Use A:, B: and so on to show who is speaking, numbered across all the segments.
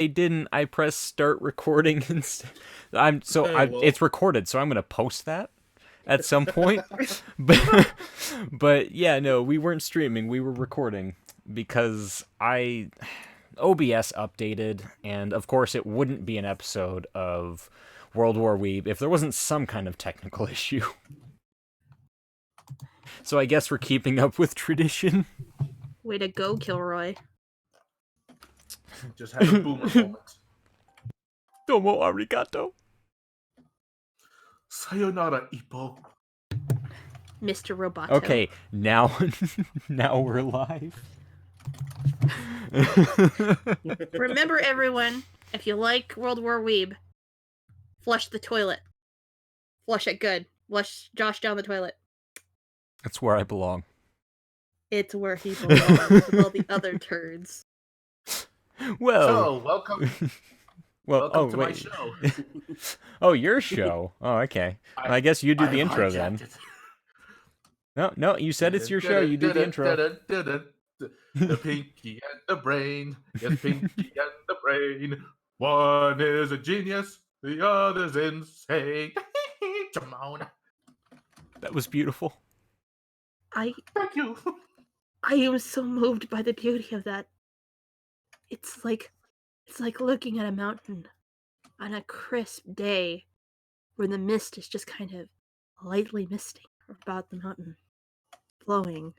A: I didn't. I pressed start recording instead.
B: Well,
A: It's recorded, so I'm gonna post that at some point. But yeah, no, we weren't streaming. We were recording because OBS updated, and of course it wouldn't be an episode of World War Weeb if there wasn't some kind of technical issue. So I guess we're keeping up with tradition.
C: Way to go, Kilroy.
B: just had a boomer moment.
A: Domo arigato.
B: Sayonara, Ippo.
C: Mr. Roboto.
A: Okay, now we're live.
C: Remember, everyone, if you like World War Weeb, flush the toilet. Flush it good. Flush Josh down the toilet.
A: That's where I belong.
C: It's where he belongs with all the other turds.
A: Well,
B: So, welcome to my
A: wait.
B: show.
A: Oh, your show. Oh, okay. Well, I guess you do the intro then.
B: hijacked it.
A: No, you said it's your show. You do the intro.
B: The pinky and the brain. Yes, pinky and the brain. One is a genius, the other's insane. Jamon.
C: That
A: was beautiful.
C: Thank
B: you.
C: I am so moved by the beauty of that. It's like looking at a mountain on a crisp day where the mist is just kind of lightly misting about the mountain, flowing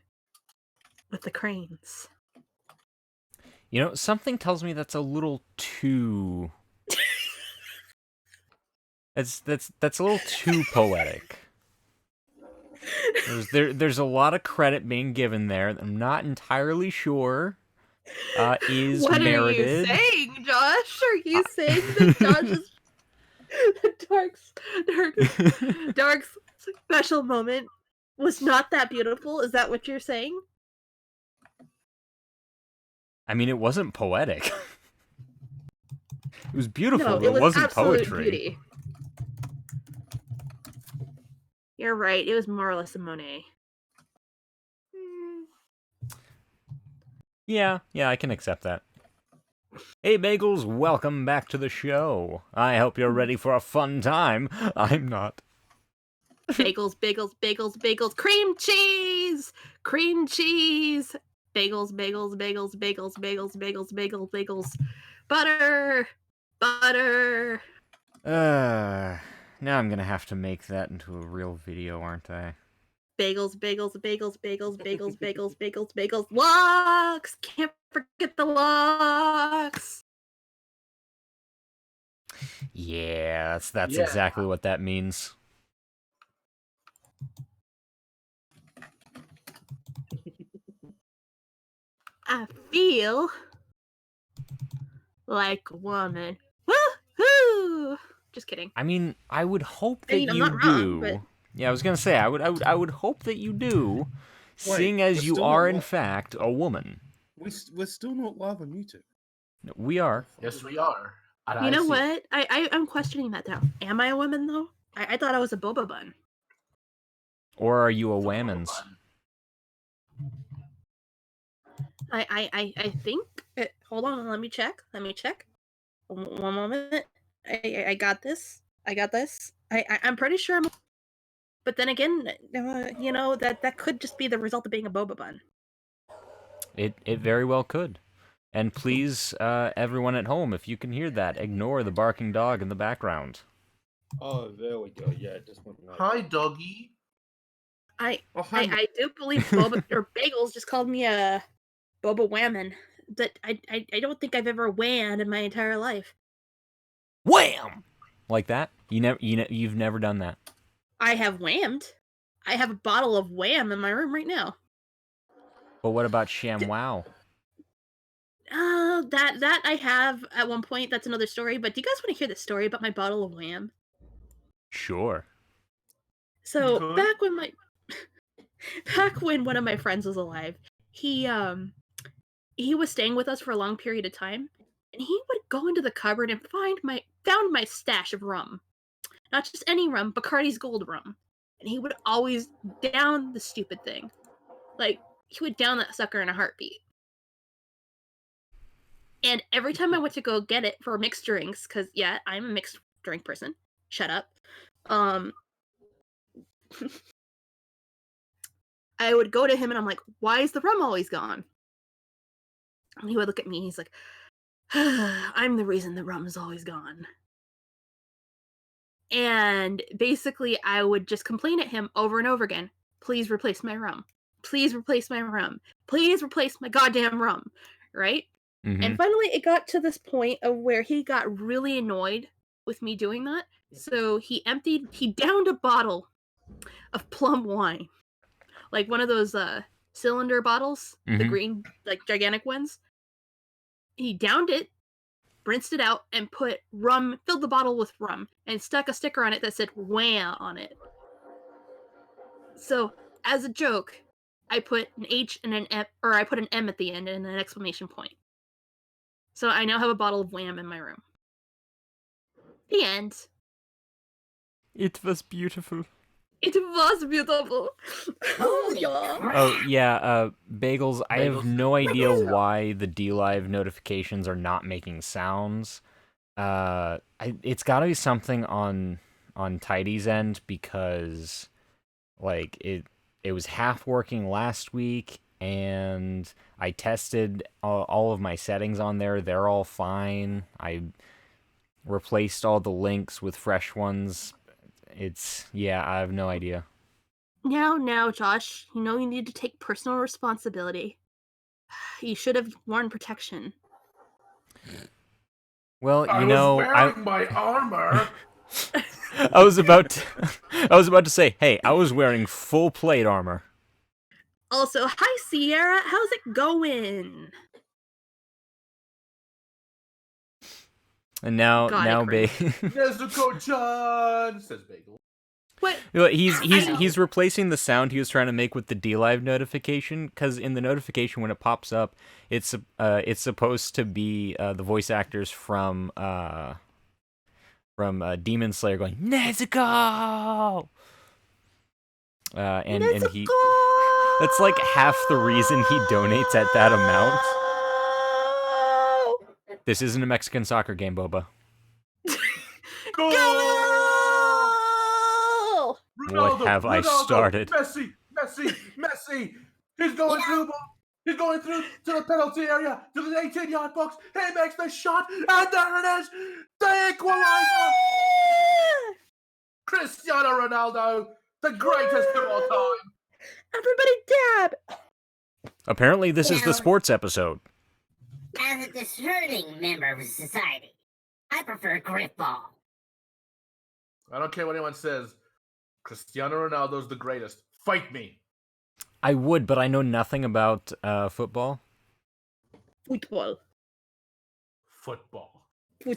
C: with the cranes.
A: You know, something tells me that's a little too. That's a little too poetic. There's a lot of credit being given there that I'm not entirely sure is
C: what
A: merited.
C: What are you saying, Josh? Are you saying that Josh's Dark's special moment was not that beautiful? Is that what you're saying?
A: I mean, it wasn't poetic. It was beautiful,
C: No,
A: but it wasn't
C: absolute
A: poetry.
C: Beauty. You're right. It was more or less a Monet.
A: Yeah, I can accept that. Hey, Bagels, welcome back to the show. I hope you're ready for a fun time. I'm not.
C: Bagels, bagels, bagels, bagels, cream cheese! Cream cheese! Bagels, bagels, bagels, bagels, bagels, bagels, bagels, bagels. Butter! Butter!
A: Now I'm gonna have to make that into a real video, aren't I?
C: Bagels, bagels, bagels, bagels, bagels, bagels, bagels, bagels. Locks! Can't forget the locks!
A: Yeah, that's exactly what that means.
C: I feel like a woman. Woohoo! Just kidding.
A: I mean, I would hope that
C: I'm
A: you
C: not
A: do.
C: wrong, but...
A: Yeah, I was gonna say I would hope that you do, seeing as you are in fact a woman.
D: We're still not live on YouTube.
A: We are.
B: Yes, we are.
C: You know what? I'm questioning that now. Am I a woman though? I thought I was a boba bun.
A: Or are you a whammons?
C: I think. Hold on, let me check. One moment. I got this. I'm pretty sure I'm. But then again, you know that could just be the result of being a boba bun.
A: It very well could. And please, everyone at home, if you can hear that, ignore the barking dog in the background.
D: Oh, there we go. Yeah, it just went right.
B: Hi, doggy.
C: I do believe Boba or Bagels just called me a Boba Whammon. That I don't think I've ever whammed in my entire life.
A: Wham! Like that? You've never done that.
C: I have whammed. I have a bottle of Wham in my room right now.
A: But what about ShamWow?
C: That I have at one point. That's another story. But do you guys want to hear the story about my bottle of Wham?
A: Sure.
C: So back when one of my friends was alive, he was staying with us for a long period of time, and he would go into the cupboard and found my stash of rum. Not just any rum, Bacardi's Gold rum. And he would always down the stupid thing. Like, he would down that sucker in a heartbeat. And every time I went to go get it for mixed drinks, because yeah, I'm a mixed drink person. Shut up. I would go to him and I'm like, why is the rum always gone? And he would look at me and he's like, I'm the reason the rum is always gone. And basically, I would just complain at him over and over again. Please replace my rum. Please replace my rum. Please replace my goddamn rum. Right?
A: Mm-hmm.
C: And finally, it got to this point of where he got really annoyed with me doing that. So he downed a bottle of plum wine. Like one of those cylinder bottles, the green, like gigantic ones. He downed it, rinsed it out, and filled the bottle with rum, and stuck a sticker on it that said "Wham" on it. So, as a joke, I put an H and an M, or I put an M at the end and an exclamation point. So I now have a bottle of Wham in my room. The end.
A: It was beautiful.
C: It was beautiful. Oh
A: yeah, Bagels, I have
B: Bagels.
A: no idea why the DLive notifications are not making sounds. It's gotta be something on Tidy's end, because like it was half working last week, and I tested all of my settings on there. They're all fine. I replaced all the links with fresh ones. I have no idea.
C: Now, Josh, you know you need to take personal responsibility. You should have worn protection.
A: Well,
B: I was wearing my armor.
A: I was about to say, hey, I was wearing full plate armor.
C: Also, hi Sierra, how's it going?
A: And now
B: Nezuko-chan, says Bagel.
C: What?
A: He's replacing the sound he was trying to make with the DLive notification, because in the notification when it pops up, it's supposed to be the voice actors from Demon Slayer going Nezuko, and he that's like half the reason he donates at that amount. This isn't a Mexican soccer game, Boba.
C: Go!
A: What have I started?
B: Messi! He's going through to the penalty area, to the 18-yard box. He makes the shot, and there it is! The equalizer! Cristiano Ronaldo, the greatest of all time.
C: Everybody dab!
A: Apparently, this is the sports episode.
E: As a discerning member of society, I prefer grip ball.
B: I don't care what anyone says. Cristiano Ronaldo's the greatest. Fight me.
A: I would, but I know nothing about football.
B: Football.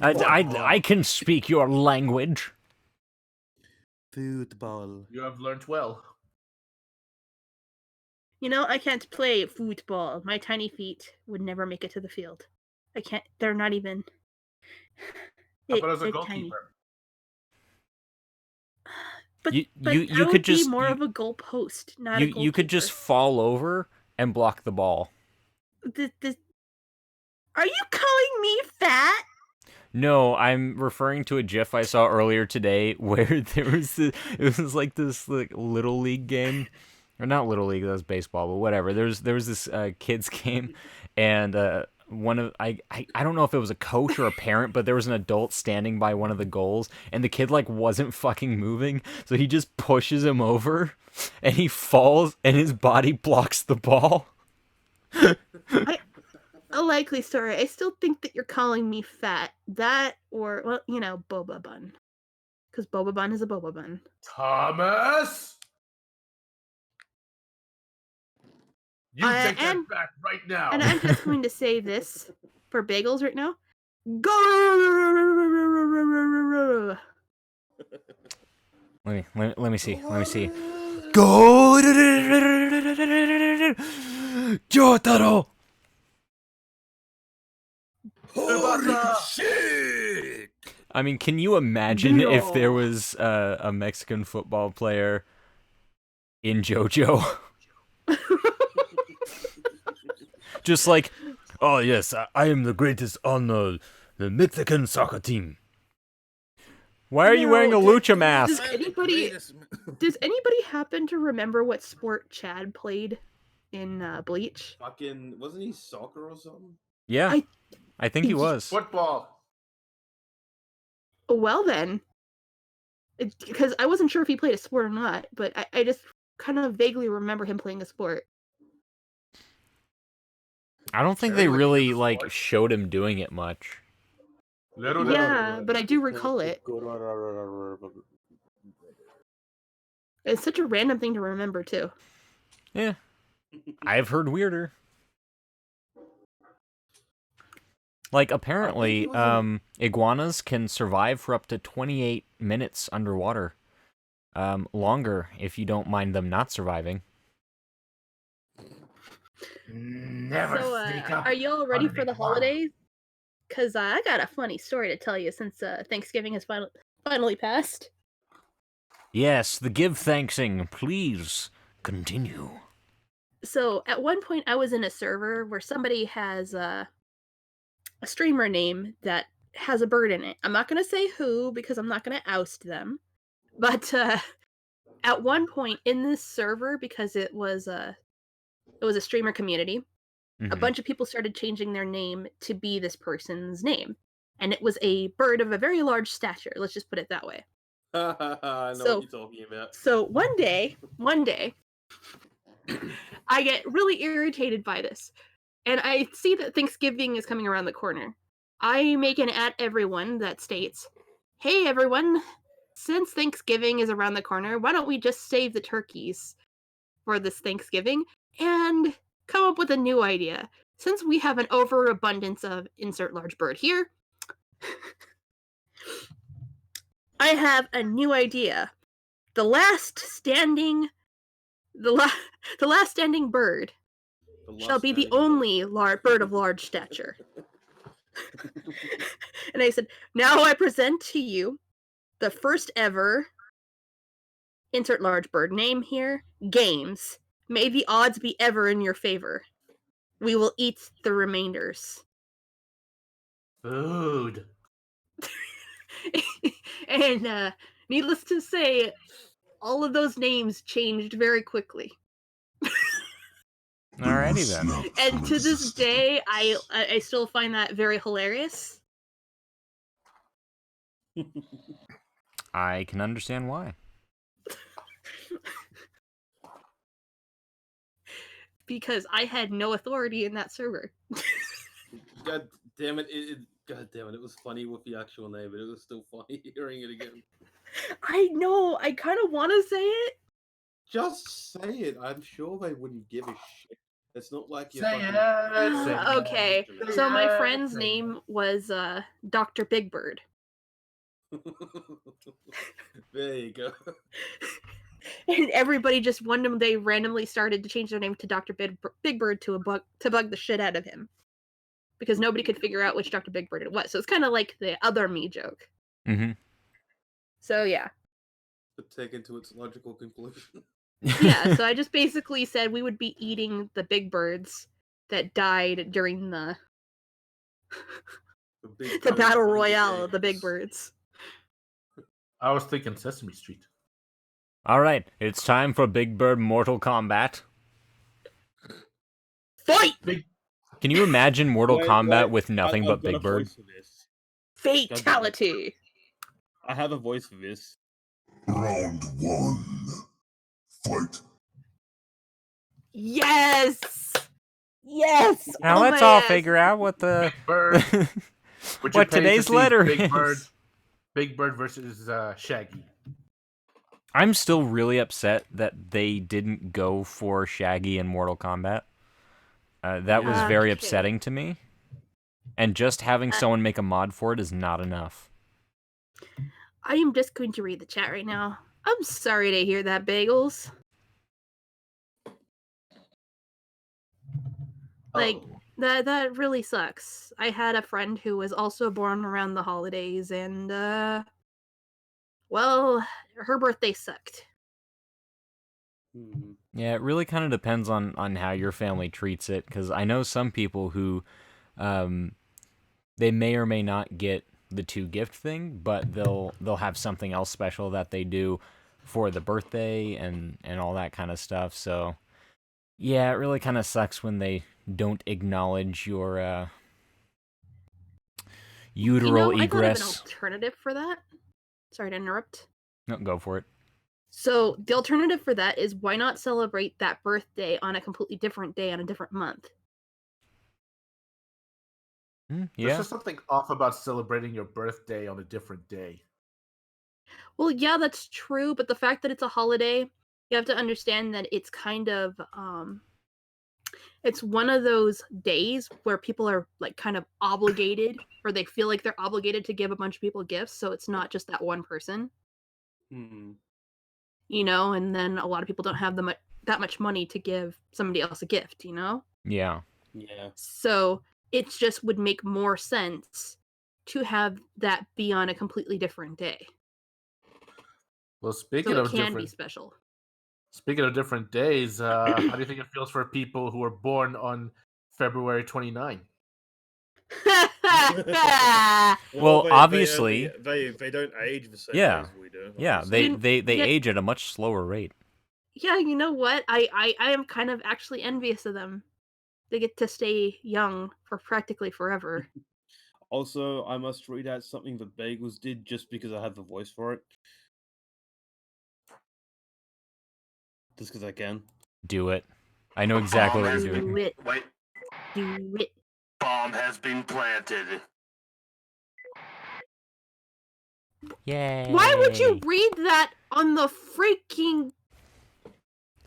A: I can speak your language.
D: Football.
B: You have learnt well.
C: You know, I can't play football. My tiny feet would never make it to the field. I can't. They're not even.
B: How about as a
C: they're
B: goalkeeper?
C: tiny. But
A: You
C: I
A: could
C: would
A: just
C: be more of a goal post, not a goalkeeper.
A: you could just fall over and block the ball.
C: Are you calling me fat?
A: No, I'm referring to a GIF I saw earlier today where there was it was like this little league game, or not little league, that was baseball, but whatever. There was this kids game, and one of I don't know if it was a coach or a parent, but there was an adult standing by one of the goals, and the kid wasn't fucking moving, so he just pushes him over, and he falls, and his body blocks the ball.
C: A likely story. I still think that you're calling me fat. That or, well, boba bun. Because boba bun is a boba bun.
B: Thomas! You take that
C: and-
B: back right now.
C: And I'm just going to say this for bagels right now. Go!
A: Let me see. Go! Jotaro!
B: Holy
D: shit!
A: I mean, can you imagine if there was a Mexican football player in JoJo? Just like, Oh yes, I am the greatest on the Mexican soccer team. Why are you wearing a lucha mask?
C: Does anybody happen to remember what sport Chad played in Bleach?
D: Fucking, wasn't he soccer or something?
A: Yeah, I think he was.
B: Football.
C: Well then, because I wasn't sure if he played a sport or not, but I just kind of vaguely remember him playing a sport.
A: I don't think they really like showed him doing it much.
B: Little
C: Yeah, but I do recall it. It's such a random thing to remember too.
A: Yeah, I've heard weirder. Like apparently, iguanas can survive for up to 28 minutes underwater. Longer if you don't mind them not surviving.
B: Never
C: So,
B: sneak up
C: are y'all ready
B: on an
C: for the
B: iguana.
C: holidays? Because I got a funny story to tell you since Thanksgiving has finally passed.
A: Yes, the give thanksing. Please continue.
C: So, at one point, I was in a server where somebody has a streamer name that has a bird in it. I'm not going to say who because I'm not going to oust them. But at one point in this server, because it was a streamer community, a bunch of people started changing their name to be this person's name. And it was a bird of a very large stature. Let's just put it that way.
D: I know what you're talking about.
C: So one day, I get really irritated by this. And I see that Thanksgiving is coming around the corner. I make an at everyone that states, "Hey everyone, since Thanksgiving is around the corner, why don't we just save the turkeys for this Thanksgiving and come up with a new idea? Since we have an overabundance of insert large bird here, I have a new idea. The last standing bird shall be the only bird of large stature." And I said, "Now I present to you the first ever insert large bird name here, games. May the odds be ever in your favor. We will eat the remainders."
B: Food.
C: And needless to say, all of those names changed very quickly.
A: Alrighty then.
C: And to this day, I still find that very hilarious.
A: I can understand why.
C: Because I had no authority in that server.
D: God damn it! God damn it! It was funny with the actual name, but it was still funny hearing it again.
C: I know. I kind of want to say it.
D: Just say it. I'm sure they wouldn't give a shit. It's not like you're
B: Say
D: fucking...
B: it. Say it.
C: Okay, so my friend's name was Dr. Big Bird.
D: There you go.
C: And everybody just one day randomly started to change their name to Dr. Big Bird to bug the shit out of him. Because nobody could figure out which Dr. Big Bird it was. So it's kind of like the other me joke.
A: Mm-hmm.
C: So yeah.
D: But taken to its logical conclusion.
C: Yeah, so I just basically said we would be eating the big birds that died during the battle royale of the big birds.
B: I was thinking Sesame Street.
A: Alright, it's time for Big Bird Mortal Kombat.
C: Fight!
A: Can you imagine Mortal Kombat with nothing but Big Bird?
C: Fatality!
D: I have a voice for this.
F: Round one. Fight.
C: Yes! Yes!
A: Now
C: Oh
A: let's
C: my
A: all
C: ass.
A: figure out what the
B: Big Bird. Would you
A: what
B: pay to
A: today's
B: see
A: letter
B: Big
A: is.
B: Bird, Big Bird versus Shaggy.
A: I'm still really upset that they didn't go for Shaggy in Mortal Kombat. That was very upsetting to me. And just having someone make a mod for it is not enough.
C: I am just going to read the chat right now. I'm sorry to hear that, Bagels. Like, that really sucks. I had a friend who was also born around the holidays, and, well, her birthday sucked.
A: Yeah, it really kind of depends on how your family treats it, because I know some people who They may or may not get the 2 gift thing, but they'll have something else special that they do for the birthday and all that kind of stuff. So yeah, it really kind of sucks when they don't acknowledge your uteral
C: I thought of an
A: egress.
C: alternative for that. Sorry to interrupt.
A: No, go for it.
C: So the alternative for that is why not celebrate that birthday on a completely different day on a different month?
B: There's
A: Yeah.
B: just something off about celebrating your birthday on a different day.
C: Well, yeah, that's true, but the fact that it's a holiday, you have to understand that it's kind of it's one of those days where people are like kind of obligated, or they feel like they're obligated to give a bunch of people gifts, so it's not just that one person. And then a lot of people don't have that much money to give somebody else a gift,
A: Yeah.
D: Yeah.
C: So it just would make more sense to have that be on a completely different day.
B: Well,
C: So
B: speaking
C: it
B: of
C: can be
B: different
C: special.
B: days, how do you think it feels for people who were born on February 29?
A: Well, obviously-
G: they don't age the same
A: Yeah.
G: way as we do.
A: Yeah,
G: obviously.
A: they
C: Yeah.
A: age at a much slower rate.
C: Yeah, you know what? I am kind of actually envious of them. They get to stay young for practically forever.
G: Also, I must read out something that Bagels did just because I have the voice for it. Just because I can.
A: Do it. I know exactly what
F: Bomb
A: you're
F: has
A: doing.
C: Do it.
F: Wait,
C: Do it.
F: bomb has been planted.
A: Yay.
C: Why would you read that on the freaking...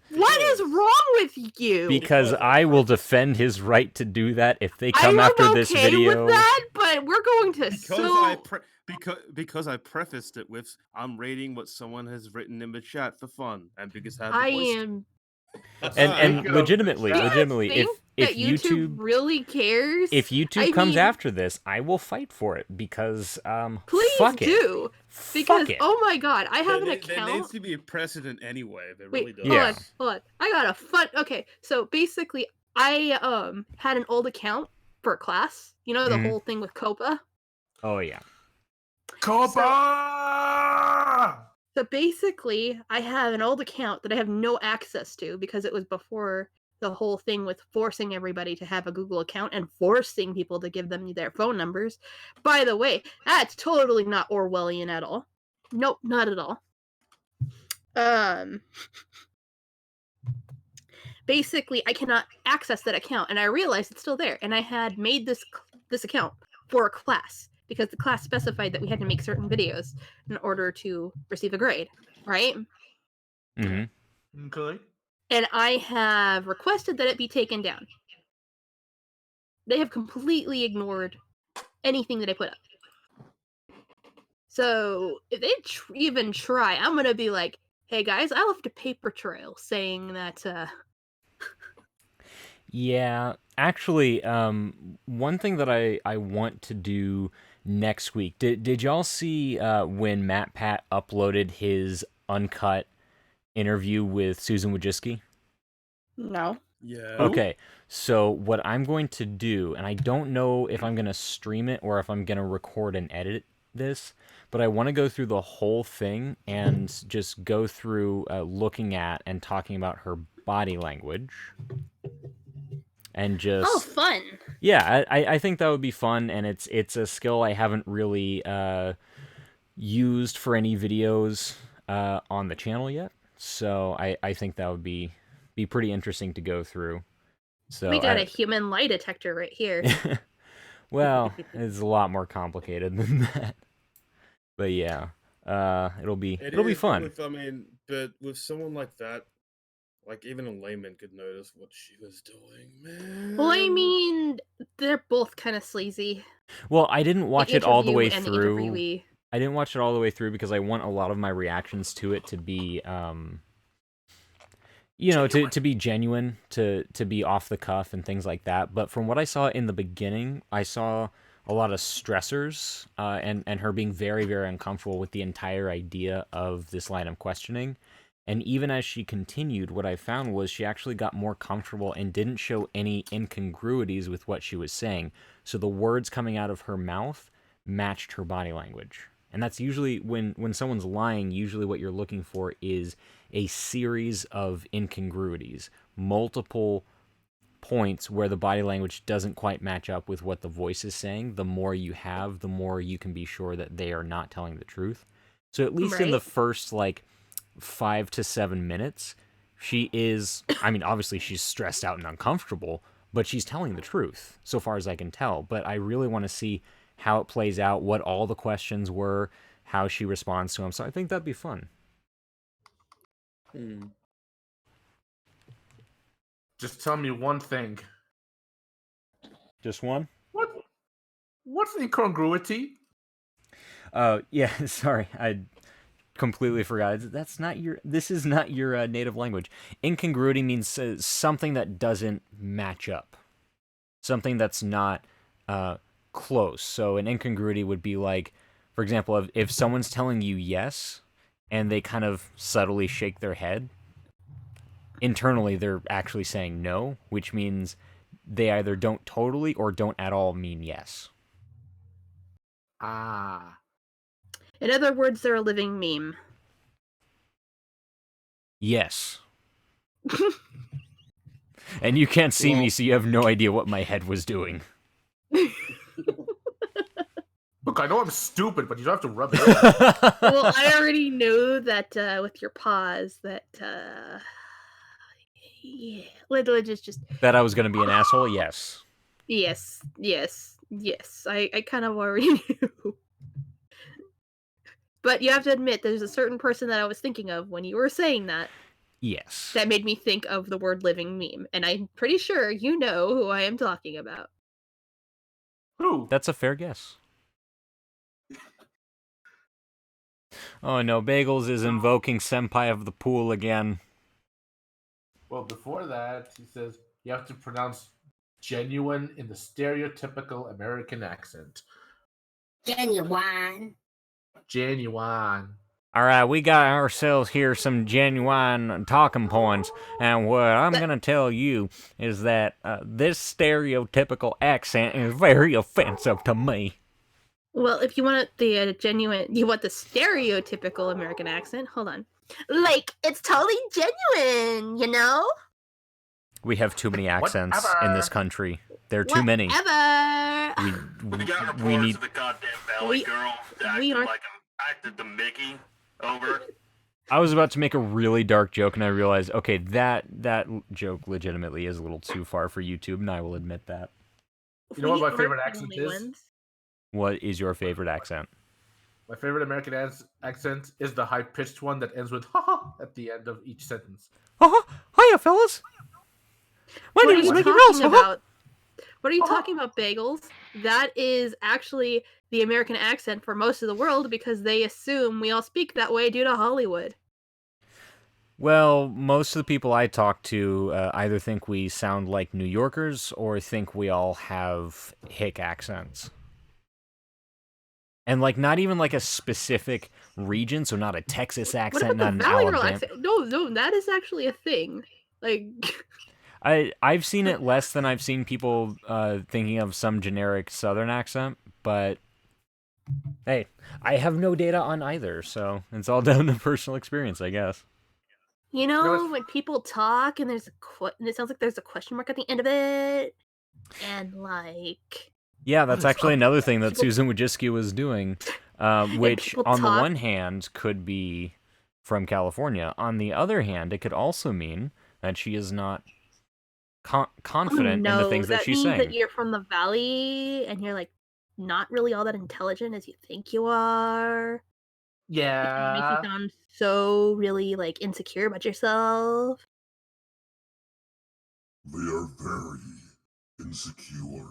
C: What is wrong with you?
A: Because I will defend his right to do that if they
C: I
A: come
C: am
A: after this
C: okay
A: video.
C: with that, but we're going to
G: Because I prefaced it with I'm reading what someone has written in the chat for fun, and because I have the
C: I
G: voice.
C: am...
A: And
B: Speaking of
A: legitimately,
B: the chat,
A: legitimately,
C: think
A: if
C: that YouTube really cares?
A: if YouTube
C: I
A: comes
C: mean,
A: after this, I will fight for it because
C: please
A: fuck it.
C: do. Because,
A: Fuck it.
C: oh my god, I have an
G: There
C: account.
G: needs to be a precedent anyway. There
C: Wait,
G: really does.
A: Yeah.
C: hold on. I got a fun... Okay, so basically, I had an old account for a class. You know, the
A: Mhm.
C: whole thing with COPA?
A: Oh yeah.
B: Copa!
C: So basically, I have an old account that I have no access to because it was before the whole thing with forcing everybody to have a Google account and forcing people to give them their phone numbers. By the way, that's totally not Orwellian at all. Nope, not at all. Basically, I cannot access that account, and I realized it's still there. And I had made this account for a class because the class specified that we had to make certain videos in order to receive a grade, right?
A: Mm-hmm.
B: Okay.
C: And I have requested that it be taken down. They have completely ignored anything that I put up. So if they even try, I'm gonna be like, "Hey guys, I left a paper trail saying that."
A: Yeah, actually, one thing that I want to do next week. Did y'all see when Matt Pat uploaded his uncut interview with Susan Wojcicki?
C: No.
G: Yeah.
A: Okay, so what I'm going to do, and I don't know if I'm going to stream it or if I'm going to record and edit this, but I want to go through the whole thing and just go through looking at and talking about her body language. And just...
C: Oh, fun!
A: Yeah, I think that would be fun, and it's a skill I haven't really used for any videos on the channel yet. So I think that would be pretty interesting to go through. So
C: We got a human lie detector right here.
A: Well, it's a lot more complicated than that. But yeah, it'll be fun.
G: But with someone like that, like even a layman could notice what she was doing, man.
C: Well, I mean, they're both kind of sleazy.
A: Well, I didn't watch it all the way
C: And the
A: through.
C: interviewee.
A: I didn't watch it all the way through because I want a lot of my reactions to it to be, to be genuine, to be off the cuff and things like that. But from what I saw in the beginning, I saw a lot of stressors and her being very, very uncomfortable with the entire idea of this line of questioning. And even as she continued, what I found was she actually got more comfortable and didn't show any incongruities with what she was saying. So the words coming out of her mouth matched her body language. And that's usually when someone's lying, usually what you're looking for is a series of incongruities, multiple points where the body language doesn't quite match up with what the voice is saying. The more you have, the more you can be sure that they are not telling the truth. So at least in the first, 5 to 7 minutes, she is, I mean, obviously she's stressed out and uncomfortable, but she's telling the truth, so far as I can tell. But I really want to see how it plays out, what all the questions were, how she responds to them. So I think that'd be fun.
B: Just tell me one thing.
A: Just one?
B: What's incongruity?
A: Yeah, sorry, I completely forgot. This is not your native language. Incongruity means something that doesn't match up. Something that's not close. So an incongruity would be like, for example, if someone's telling you yes, and they kind of subtly shake their head, internally they're actually saying no, which means they either don't totally or don't at all mean yes.
B: Ah.
C: In other words, they're a living meme.
A: Yes. And you can't see me, so you have no idea what my head was doing.
B: Look, I know I'm stupid, but you don't have to rub it in.
C: Well, I already know that with your pause that yeah, let's just
A: That I was going to be an asshole? Yes.
C: yes. I kind of already knew. But you have to admit, there's a certain person that I was thinking of when you were saying that.
A: Yes.
C: That made me think of the word living meme. And I'm pretty sure you know who I am talking about.
B: Who?
A: That's a fair guess. Oh no, Bagels is invoking Senpai of the Pool again.
B: Well, before that, he says you have to pronounce genuine in the stereotypical American accent.
E: Genuine.
B: Genuine.
A: All right, we got ourselves here some genuine talking points, and what I'm going to tell you is that this stereotypical accent is very offensive to me.
C: Well, if you want the you want the stereotypical American accent, hold on. Like, it's totally genuine, you know?
A: We have too many accents in this country. There are too many.
F: We got reports
A: need...
F: of the goddamn Valley Girl acted the Mickey. Over.
A: I was about to make a really dark joke, and I realized, okay, that joke legitimately is a little too far for YouTube, and I will admit that.
B: You know what my favorite accent is?
A: What is your favorite accent?
B: My favorite American accent is the high-pitched one that ends with "ha" at the end of each sentence.
A: Hiya, fellas. My name is Mickey Mouse.
C: What are you talking about, Bagels? That is actually the American accent for most of the world because they assume we all speak that way due to Hollywood.
A: Well, most of the people I talk to either think we sound like New Yorkers or think we all have hick accents. And not even a specific region, so not a Texas accent, not an Alabama
C: accent? No, that is actually a thing.
A: I've seen it less than I've seen people thinking of some generic Southern accent, but hey, I have no data on either, so it's all down to personal experience, I guess.
C: You know, when people talk and it sounds like there's a question mark at the end of it, and
A: yeah, that's actually another thing that Susan Wojcicki was doing, which on the one hand could be from California. On the other hand, it could also mean that she is not confident in the things that she's saying.
C: That means that you're from the valley and you're not really all that intelligent as you think you are.
B: Yeah.
C: It makes you sound so really insecure about yourself.
H: They are very insecure.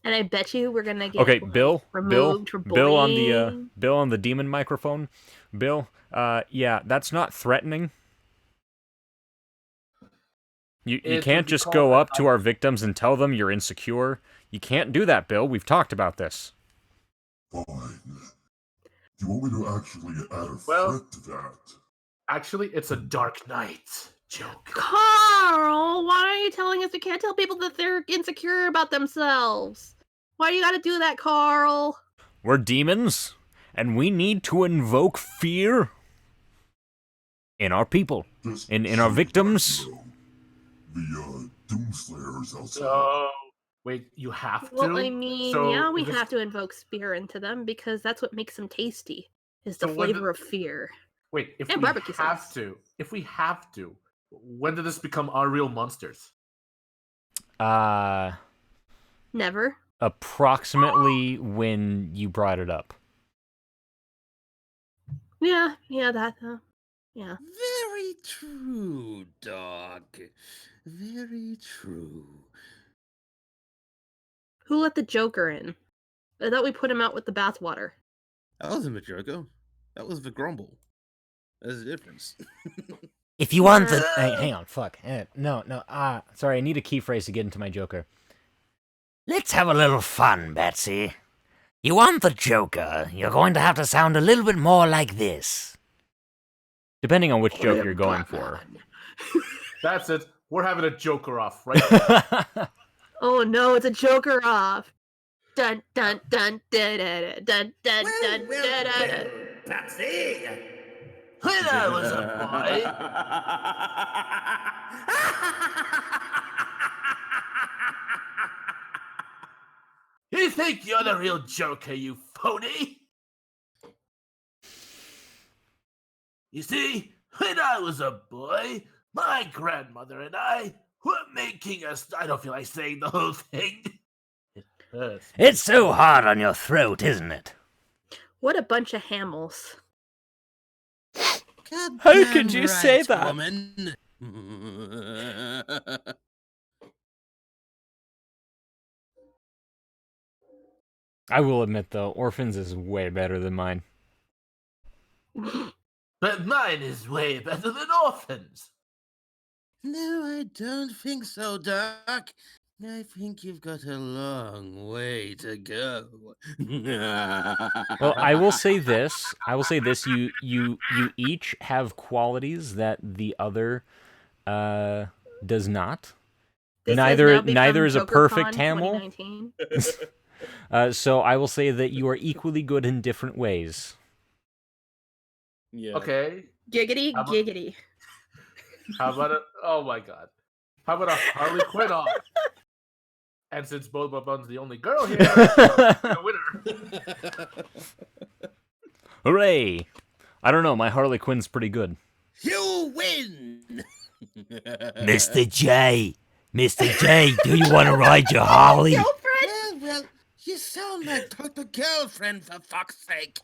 C: And I bet you we're gonna get
A: Bill
C: removed for bullying.
A: Bill on the demon microphone. Bill, yeah, that's not threatening. You can't just go up to our victims and tell them you're insecure. You can't do that, Bill. We've talked about this.
H: Fine. Do you want me to actually add a
B: Well-
H: threat to that?
B: Actually, it's a Dark Knight joke.
C: Carl, why are you telling us we can't tell people that they're insecure about themselves? Why do you gotta do that, Carl?
A: We're demons, and we need to invoke fear in our people,
H: Just
A: in our
H: show it back,
A: victims.
H: you know. The Doomslayers outside.
B: So, wait, you have to?
C: Well, I mean,
B: So
C: yeah, we
B: is this-
C: have to invoke fear into them because that's what makes them tasty. Is the
B: So when
C: flavor of fear.
B: Wait, if
C: And
B: we
C: barbecue
B: have
C: sauce.
B: to, when did this become our real monsters?
C: Never.
A: Approximately when you brought it up.
C: Yeah, that. Yeah.
G: Very true, dog. Very true.
C: Who let the Joker in? I thought we put him out with the bathwater.
G: That wasn't a Joker. That was the Grumble. There's a difference.
A: If you want the... Hey, hang on, fuck. No, sorry, I need a key phrase to get into my Joker. Let's have a little fun, Betsy. You want the Joker, you're going to have to sound a little bit more like this. Depending on which joke you're going for.
B: That's it. We're having a Joker off, right? now.
C: Oh no, it's a Joker off. Dun dun dun dun dun dun dun dun dun dun.
G: Patsy!
B: When I was a boy. You think you're the real Joker, you phony? You see, when I was a boy, my grandmother and I were making a... I don't feel like saying the whole thing. It hurts.
A: It's so hard on your throat, isn't it?
C: What a bunch of Hamels.
A: How could you say that?
G: Woman.
A: I will admit, though, Orphans is way better than mine.
B: But mine is way better than Orphans.
G: No, I don't think so, Doc. I think you've got a long way to go.
A: Well, I will say this. You each have qualities that the other does not.
C: This has
A: Neither
C: now become
A: is a
C: JokerCon
A: perfect Hamel.
C: 2019.
A: So I will say that you are equally good in different ways.
G: Yeah.
B: Okay.
C: Giggity,
B: How about-
C: giggity.
B: How about a... Oh my god. How about a Harley Quinn off? And since Boba Bun's the only girl here, the winner.
A: Hooray! I don't know, my Harley Quinn's pretty good.
G: You win!
A: Mr. J, do you want to ride your Harley?
G: Well, you sound like Dr. Girlfriend, for fuck's sake.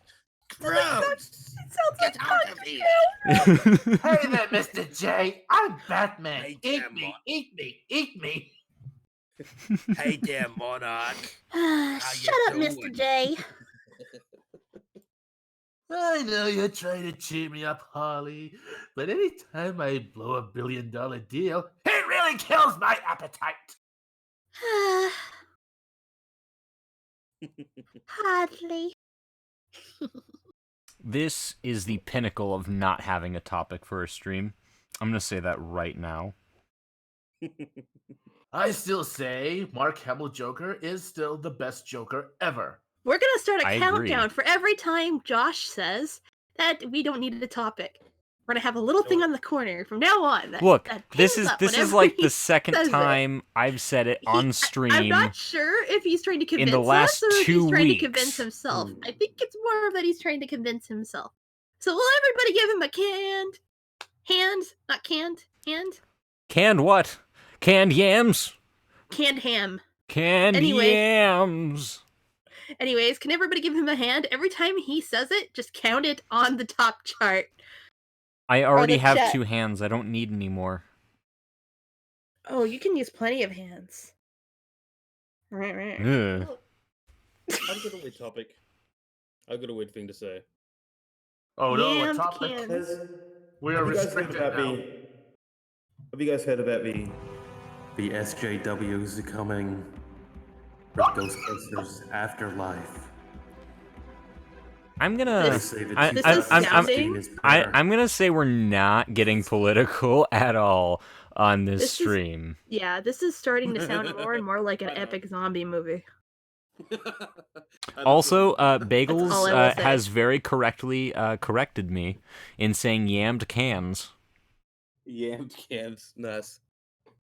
G: Gross! Get out of here!
B: Hey there, Mr. J. I'm Batman.
G: Hey,
B: Eat
G: damn
B: me,
G: one.
B: eat me, eat me.
G: Hey there, Monarch.
C: Shut up, Mr.
G: doing?
C: J.
B: I know you're trying to cheer me up, Harley, but anytime I blow $1 billion deal, it really kills my appetite.
C: Hardly.
A: This is the pinnacle of not having a topic for a stream. I'm going to say that right now.
B: I still say Mark Hamill Joker is still the best Joker ever.
C: We're gonna start a
A: I agree.
C: countdown for every time Josh says that we don't need a topic. We're gonna have a little thing on the corner from now on.
A: Look,
C: that
A: this
C: pings
A: is
C: up
A: this is
C: whenever
A: like
C: he
A: the second
C: says it.
A: time I've said it on stream.
C: I'm not sure if he's trying to convince
A: the last
C: us or if
A: 2
C: he's trying
A: weeks.
C: to convince himself. I think it's more of that he's trying to convince himself. So will everybody give him a not canned, hand?
A: Canned what? Canned yams?
C: Canned ham.
A: Canned
C: Anyway.
A: yams.
C: Anyways, can everybody give him a hand? Every time he says it, just count it on the top chart.
A: I already
C: the
A: have
C: chat.
A: 2 hands. I don't need any more.
C: Oh, you can use plenty of hands.
A: Ugh.
D: I've got a weird topic. I've got a weird thing to say.
B: Oh no, a
C: Yams
B: topic.
C: cans.
B: We are
I: Have you guys heard
B: restricted
I: about
B: now.
I: Have you guys heard about the
F: SJWs are coming. For Ghostbusters Afterlife.
A: I'm gonna.
C: This-
A: I,
C: this
A: I,
C: is
A: I'm,
C: sounding-
A: I'm gonna say we're not getting political at all on this
C: This is-
A: stream.
C: Yeah, this is starting to sound more and more like an
D: Why not?
C: epic zombie movie.
A: Also,
C: all
A: Bagels
C: I will say.
A: has very correctly corrected me in saying yammed cans.
I: Yam cans, nuts.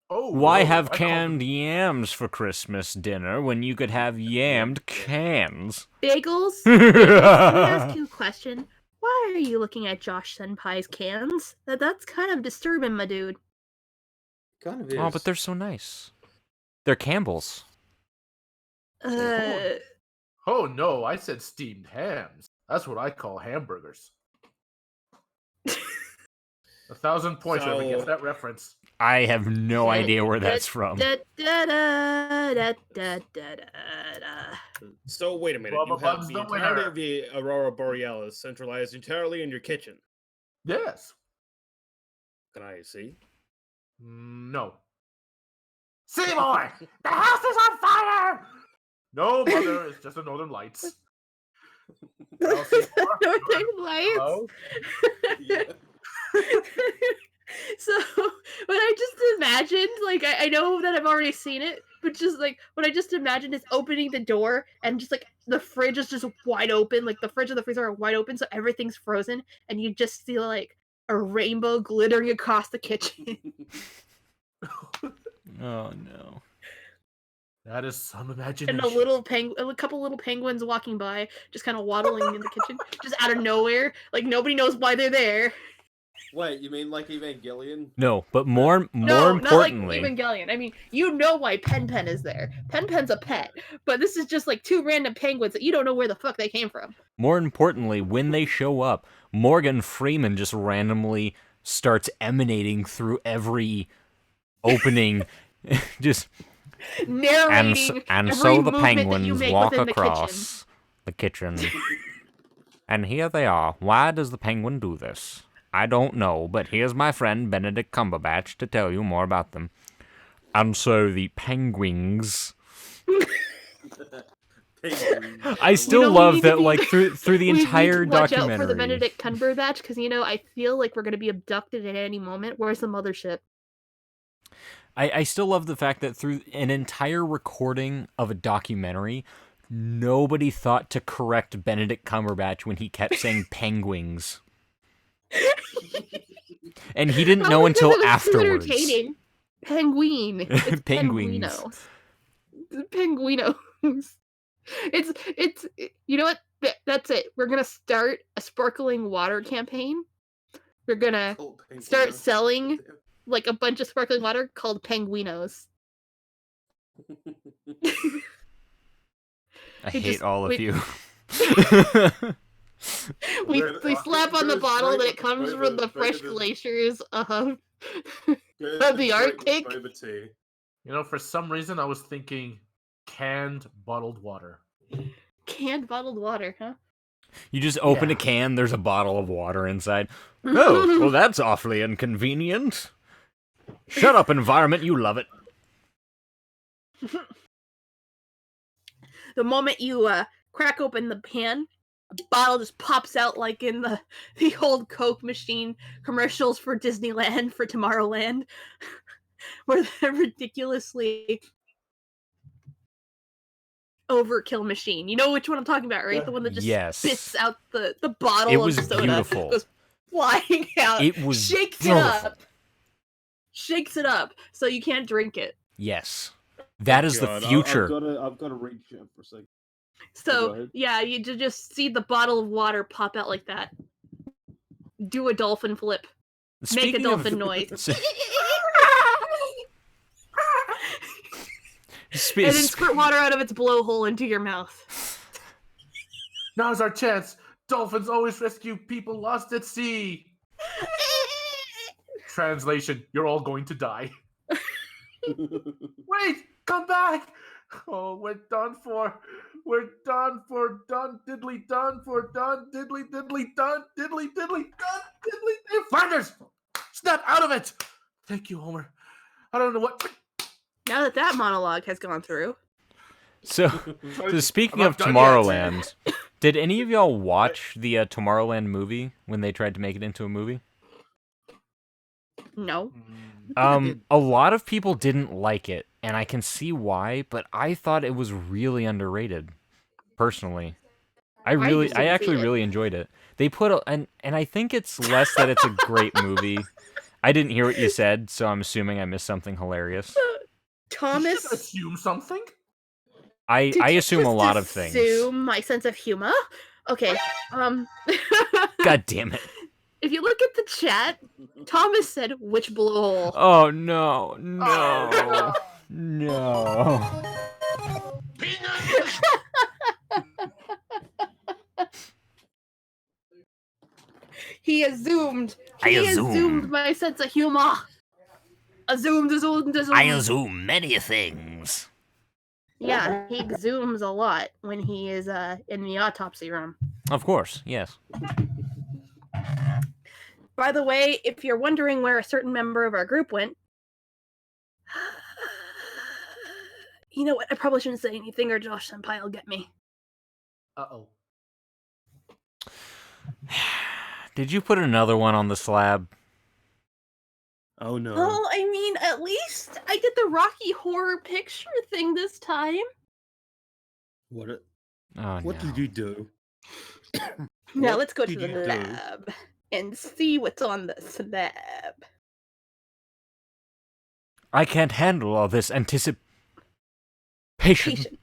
B: Oh,
A: Why
B: no,
A: have
B: I call
A: canned
B: them-
A: yams for Christmas dinner when you could have yammed cans?
C: Bagels? Bagels, let me ask you a question. Why are you looking at Josh Senpai's cans? That's kind of disturbing, my dude.
I: Kind of is.
A: Oh, but they're so nice. They're Campbell's.
B: Oh no, I said steamed hams. That's what I call hamburgers. 1,000 points whoever gets
I: So-
B: that reference.
A: I have no idea where that's from.
I: So wait a minute.
B: Bubba
I: You have
B: Bub's
I: the
B: the
I: entirety
B: winner.
I: of the Aurora Borealis centralized entirely in your kitchen.
B: Yes.
I: Can I see?
B: No. Seymour! The house is on fire! No, mother, it's just the Northern Lights. Well, Seymour,
C: Northern Lights.
B: hello?
C: So what I just imagined, like I know that I've already seen it, but just like what I just imagined is opening the door and just like the fridge is just wide open, like the fridge and the freezer are wide open, so everything's frozen, and you just see like a rainbow glittering across the kitchen.
A: Oh no.
B: That is some imagination.
C: And a couple little penguins walking by, just kind of waddling in the kitchen, just out of nowhere. Like nobody knows why they're there.
D: Wait, you mean like Evangelion?
A: No, but more
C: No,
A: importantly,
C: not like Evangelion. I mean, you know why Pen is there. Pen's a pet, but this is just like two random penguins that you don't know where the fuck they came from.
A: more importantly, when they show up, Morgan Freeman just randomly starts emanating through every opening, just
C: Narrating
A: and
C: every
A: so the
C: movement that you
A: penguins
C: make
A: walk
C: within
A: across the kitchen. And here they are. Why does the penguin do this? I don't know, but here's my friend Benedict Cumberbatch to tell you more about them. And so the penguins. I still love that, like through the
C: We
A: entire
C: need to watch
A: documentary.
C: out for the Benedict Cumberbatch because I feel like we're gonna be abducted at any moment. Where's the mothership?
A: I still love the fact that through an entire recording of a documentary, nobody thought to correct Benedict Cumberbatch when he kept saying penguins. And he didn't know
C: Probably 'cause
A: until
C: it was too
A: afterwards.
C: entertaining. Penguin. It's
A: Penguins.
C: Penguinos. It's you know what? That's it. We're gonna start a sparkling water campaign. We're gonna start selling like a bunch of sparkling water called Penguinos.
A: I
C: It
A: hate
C: just-
A: all of
C: we-
A: you.
C: We slap on the bottle that it comes from the fresh glaciers of the Arctic.
B: For some reason I was thinking canned bottled water.
C: Canned bottled water, huh?
A: You just open a can, there's a bottle of water inside. Oh, well, that's awfully inconvenient. Shut up, environment, you love it.
C: The moment you crack open the can, a bottle just pops out like in the old Coke machine commercials for Disneyland, for Tomorrowland, where they're ridiculously overkill machine. You know which one I'm talking about, right? The one that just
A: Yes.
C: spits out the bottle
A: It was
C: of soda.
A: beautiful.
C: Goes flying out.
A: It was
C: shakes
A: beautiful.
C: it up. Shakes it up so you can't drink it.
A: Yes. That is the future.
J: I've got to reach out for a second. Go
C: So
J: ahead.
C: yeah, you just see the bottle of water pop out like that. Do a dolphin flip. Make a
A: Speaking
C: dolphin
A: of-
C: noise.
A: Spe-
C: And then squirt water out of its blowhole into your mouth.
B: Now's our chance. Dolphins always rescue people lost at sea. Translation, you're all going to die. Wait, come back. Oh, we're done for. We're done for. Done diddly done for. Done diddly diddly done diddly diddly done diddly. Flanders, snap out of it. Thank you, Homer. I don't know what.
C: Now that monologue has gone through.
A: So speaking
B: I'm
A: of
B: not done yet.
A: Tomorrowland, Did any of y'all watch the Tomorrowland movie when they tried to make it into a movie?
C: No.
A: A lot of people didn't like it, and I can see why, but I thought it was really underrated, personally. I
C: didn't see
A: actually
C: it.
A: really enjoyed it. They put and I think it's less that it's a great movie. I didn't hear what you said, so I'm assuming I missed something hilarious.
C: Thomas,
B: Did you assume something?
A: I
C: did you
A: assume a
C: just
A: lot of things.
C: assume my sense of humor? Okay.
A: God damn it.
C: If you look at the chat, Thomas said which blowhole.
A: Oh no, no, no.
C: He assumed.
A: I
C: He
A: assume.
C: assumed my sense of humor. Assumed.
A: I assume many things.
C: Yeah, he exhumes a lot when he is in the autopsy room.
A: Of course, yes.
C: By the way, if you're wondering where a certain member of our group went, you know what? I probably shouldn't say anything or Josh Senpai will get me.
B: Uh-oh.
A: Did you put another one on the slab?
I: Oh no.
C: Well, I mean, at least I did the Rocky Horror Picture thing this time.
I: What
A: Oh,
I: what
A: no.
I: did you do?
C: Now
I: What
C: let's go to
I: did
C: the
I: you do?
C: lab and see what's on the slab.
A: I can't handle all this anticipation.
C: Patient.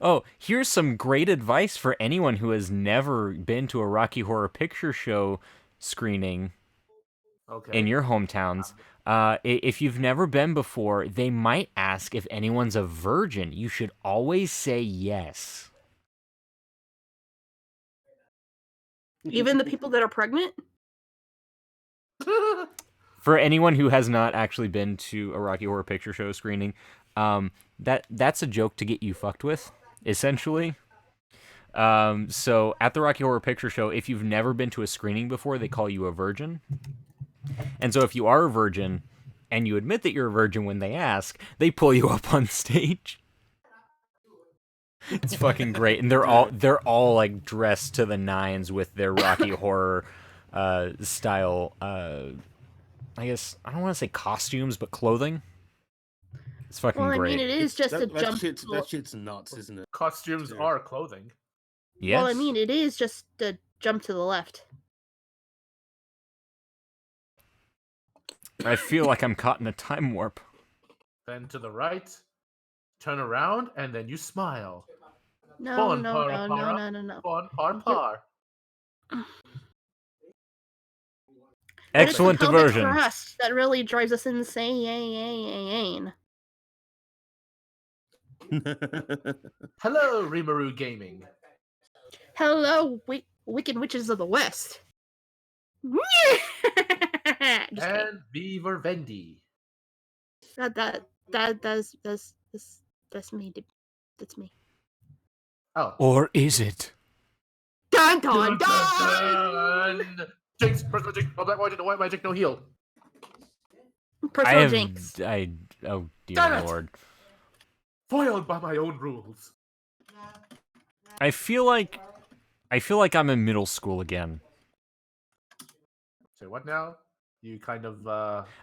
A: Oh, here's some great advice for anyone who has never been to a Rocky Horror Picture Show screening in your hometowns. If you've never been before, they might ask if anyone's a virgin. You should always say yes.
C: Even the people that are pregnant?
A: For anyone who has not actually been to a Rocky Horror Picture Show screening, that's a joke to get you fucked with, essentially. So at the Rocky Horror Picture Show, if you've never been to a screening before, they call you a virgin. And so if you are a virgin and you admit that you're a virgin when they ask, they pull you up on stage. It's fucking great, and they're all like dressed to the nines with their Rocky Horror style. I guess I don't want to say costumes, but clothing. It's fucking
C: Well, I
A: great.
C: mean, it is just a jump.
I: That shit's nuts, isn't it?
B: Costumes are clothing.
A: Yes.
C: Well, I mean, it is just a jump to the left.
A: I feel like I'm caught in a time warp.
B: Then to the right, turn around, and then you smile.
C: No,
B: Bon
C: no,
B: para
C: no,
B: para,
C: no, no, no.
B: Bon par par.
A: Excellent
C: But it's the pelvic
A: diversion.
C: thrust that really drives us insane.
B: Hello, Rimuru Gaming.
C: Hello, Wicked Witches of the West. Just
B: And Beaver Vendi.
C: that's me. That's me.
B: Oh.
A: Or is it?
C: Dun dun dun!
B: Jinx, personal jinx. Oh, black white magic, no heal.
C: Personal jinx.
A: Oh dear
B: Damn it!
A: lord.
B: Foiled by my own rules.
A: I feel like I'm in middle school again.
B: Say what now? You kind of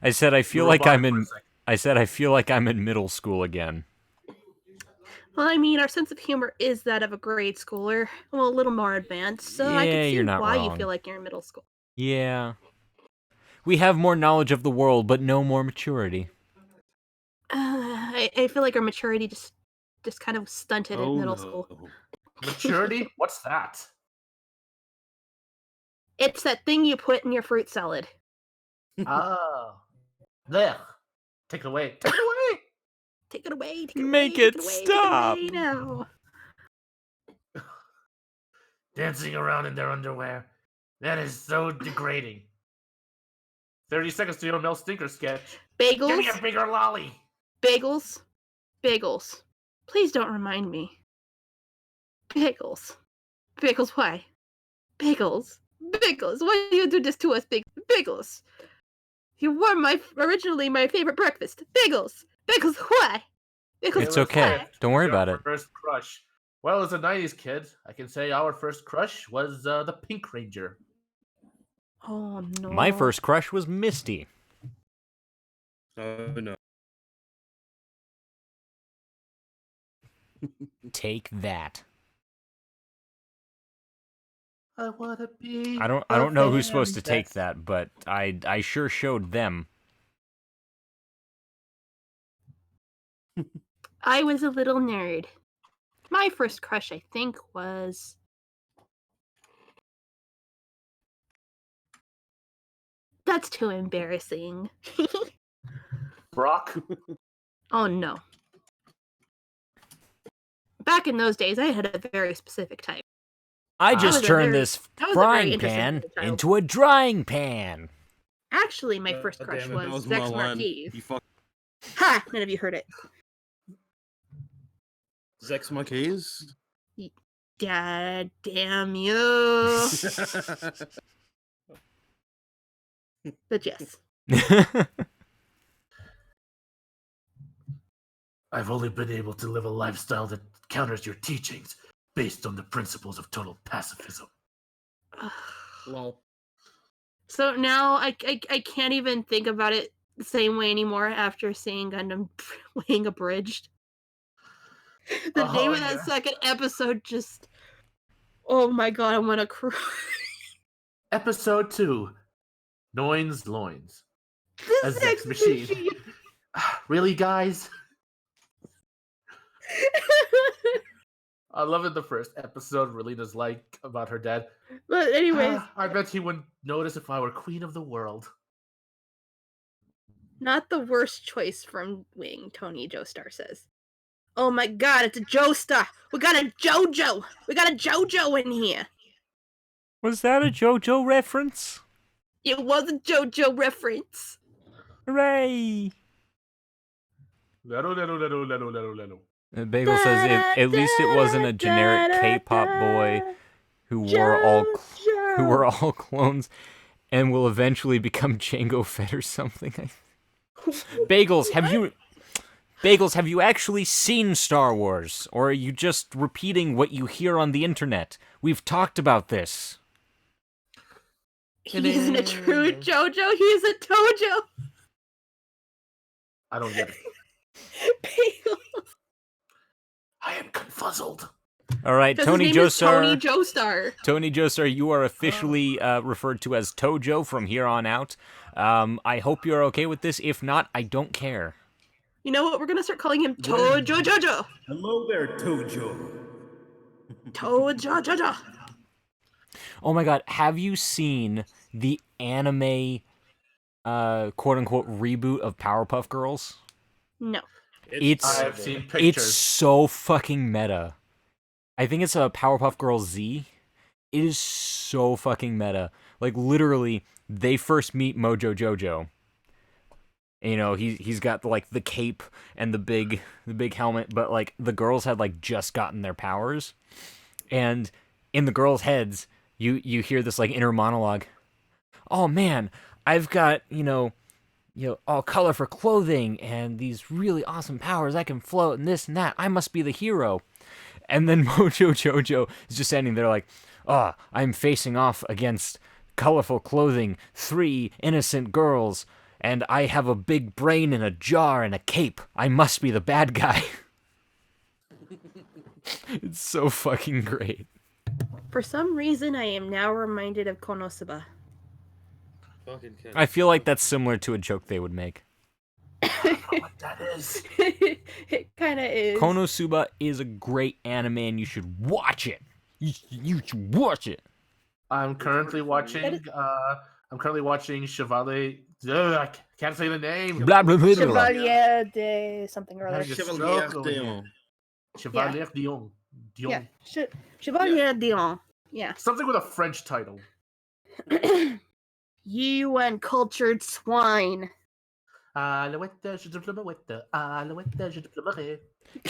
A: I said I feel
B: you
A: like I'm
B: robotic for
A: in.
B: a second.
A: I said I feel like I'm in middle school again.
C: Well, I mean, our sense of humor is that of a grade schooler. Well, a little more advanced, so I
A: Yeah,
C: can see
A: you're not
C: why you
A: wrong.
C: feel like you're in middle school.
A: Yeah. We have more knowledge of the world, but no more maturity.
C: I feel like our maturity just kind of stunted in middle school.
B: Maturity? What's that?
C: It's that thing you put in your fruit salad.
B: Oh. There. Take it away. Take it away.
C: Take it away. Take it
A: Make
C: away,
A: it
C: take
A: stop.
C: Take it away now.
B: Dancing around in their underwear. That is so degrading. 30 seconds to your Mel Stinker sketch.
C: Bagels.
B: Give me a bigger lolly.
C: Bagels. Bagels. Please don't remind me. Bagels. Bagels, why? Bagels. Bagels. Why do you do this to us, Bagels? You were originally my favorite breakfast. Bagels. Bagels, why? Bagels,
A: It's okay. Don't worry about it.
B: First crush. Well, as a 90s kid, I can say our first crush was the Pink Ranger.
C: Oh, no.
A: My first crush was Misty.
I: Oh, no.
A: Take that.
B: I wanna be.
A: I don't know who's supposed to take that, but I sure showed them.
C: I was a little nerd. My first crush, I think, was... That's too embarrassing.
B: Brock?
C: Oh, no. Back in those days, I had a very specific type.
A: I just turned this frying pan into a drying pan.
C: Actually, my first crush was Zex Marquis. Ha! None of you heard it.
I: Zex Marquis?
C: God damn you. But yes.
B: I've only been able to live a lifestyle that counters your teachings based on the principles of total pacifism.
I: Lol.
C: So now I can't even think about it the same way anymore after seeing Gundam Wing Abridged. The name of that second episode just... Oh my god, I want to cry.
B: Episode 2. Noin's Loins.
C: The
B: Sex Machine. Really, guys? I love it. The first episode, Relina's like about her dad.
C: But anyways,
B: I bet he wouldn't notice if I were queen of the world.
C: Not the worst choice from Wing, Tony Joestar says. Oh my god, it's a Joestar! We got a JoJo! We got a JoJo in here!
A: Was that a JoJo reference?
C: It was a JoJo reference!
A: Hooray! Bagel says at least it wasn't a generic K-pop boy who wore all clones and will eventually become Jango Fett or something. Bagels, have you actually seen Star Wars, or are you just repeating what you hear on the internet? We've talked about this.
C: He isn't a true JoJo, he's a Tojo!
B: I don't get it.
C: Bagels.
B: I am confuzzled.
A: All right, Tony Joestar.
C: Tony Joestar.
A: Tony Joestar, you are officially referred to as Tojo from here on out. I hope you're okay with this. If not, I don't care.
C: You know what? We're gonna start calling him Tojo Jojo.
I: Hello there, Tojo.
C: Tojo Jojo.
A: Oh my god, have you seen the anime quote-unquote reboot of Powerpuff Girls?
C: No.
B: I've seen pictures.
A: It's so fucking meta. I think it's a Powerpuff Girls Z. It is so fucking meta. Like, literally, they first meet Mojo Jojo. And, you know, he's got, like, the cape and the big helmet, but, like, the girls had, like, just gotten their powers. And in the girls' heads, you hear this, like, inner monologue. Oh, man, I've got, you know, all colorful clothing and these really awesome powers. I can float and this and that. I must be the hero. And then Mojo Jojo is just standing there like, I'm facing off against colorful clothing, 3 innocent girls, and I have a big brain in a jar and a cape. I must be the bad guy. It's so fucking great.
C: For some reason, I am now reminded of Konosuba.
A: I feel like that's similar to a joke they would make.
B: What that is.
C: It kind of is.
A: Konosuba is a great anime and you should watch it. You should watch it.
B: I'm currently watching Chevalier. I can't say the name.
A: Blah, blah, blah, blah.
C: Chevalier de something or other.
B: Chevalier Dion. Chevalier Dion.
C: Yeah, Chevalier Dion. Yeah.
B: Something with a French title.
C: You uncultured swine.
A: Can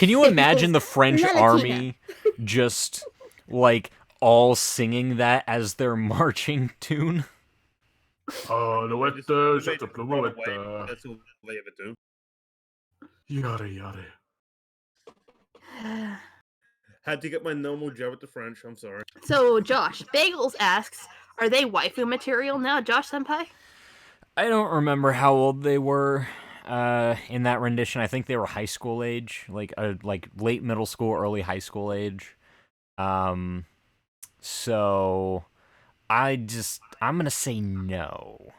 A: you imagine the French army just, like, all singing that as their marching tune?
B: Alouette, shut up, Alouette.
I: That's all they ever do.
B: Yada yada.
I: Had to get my normal job at the French. I'm sorry.
C: So, Josh, Bagels asks, are they waifu material now, Josh Senpai?
A: I don't remember how old they were in that rendition. I think they were high school age, like late middle school, early high school age. So I'm gonna say no.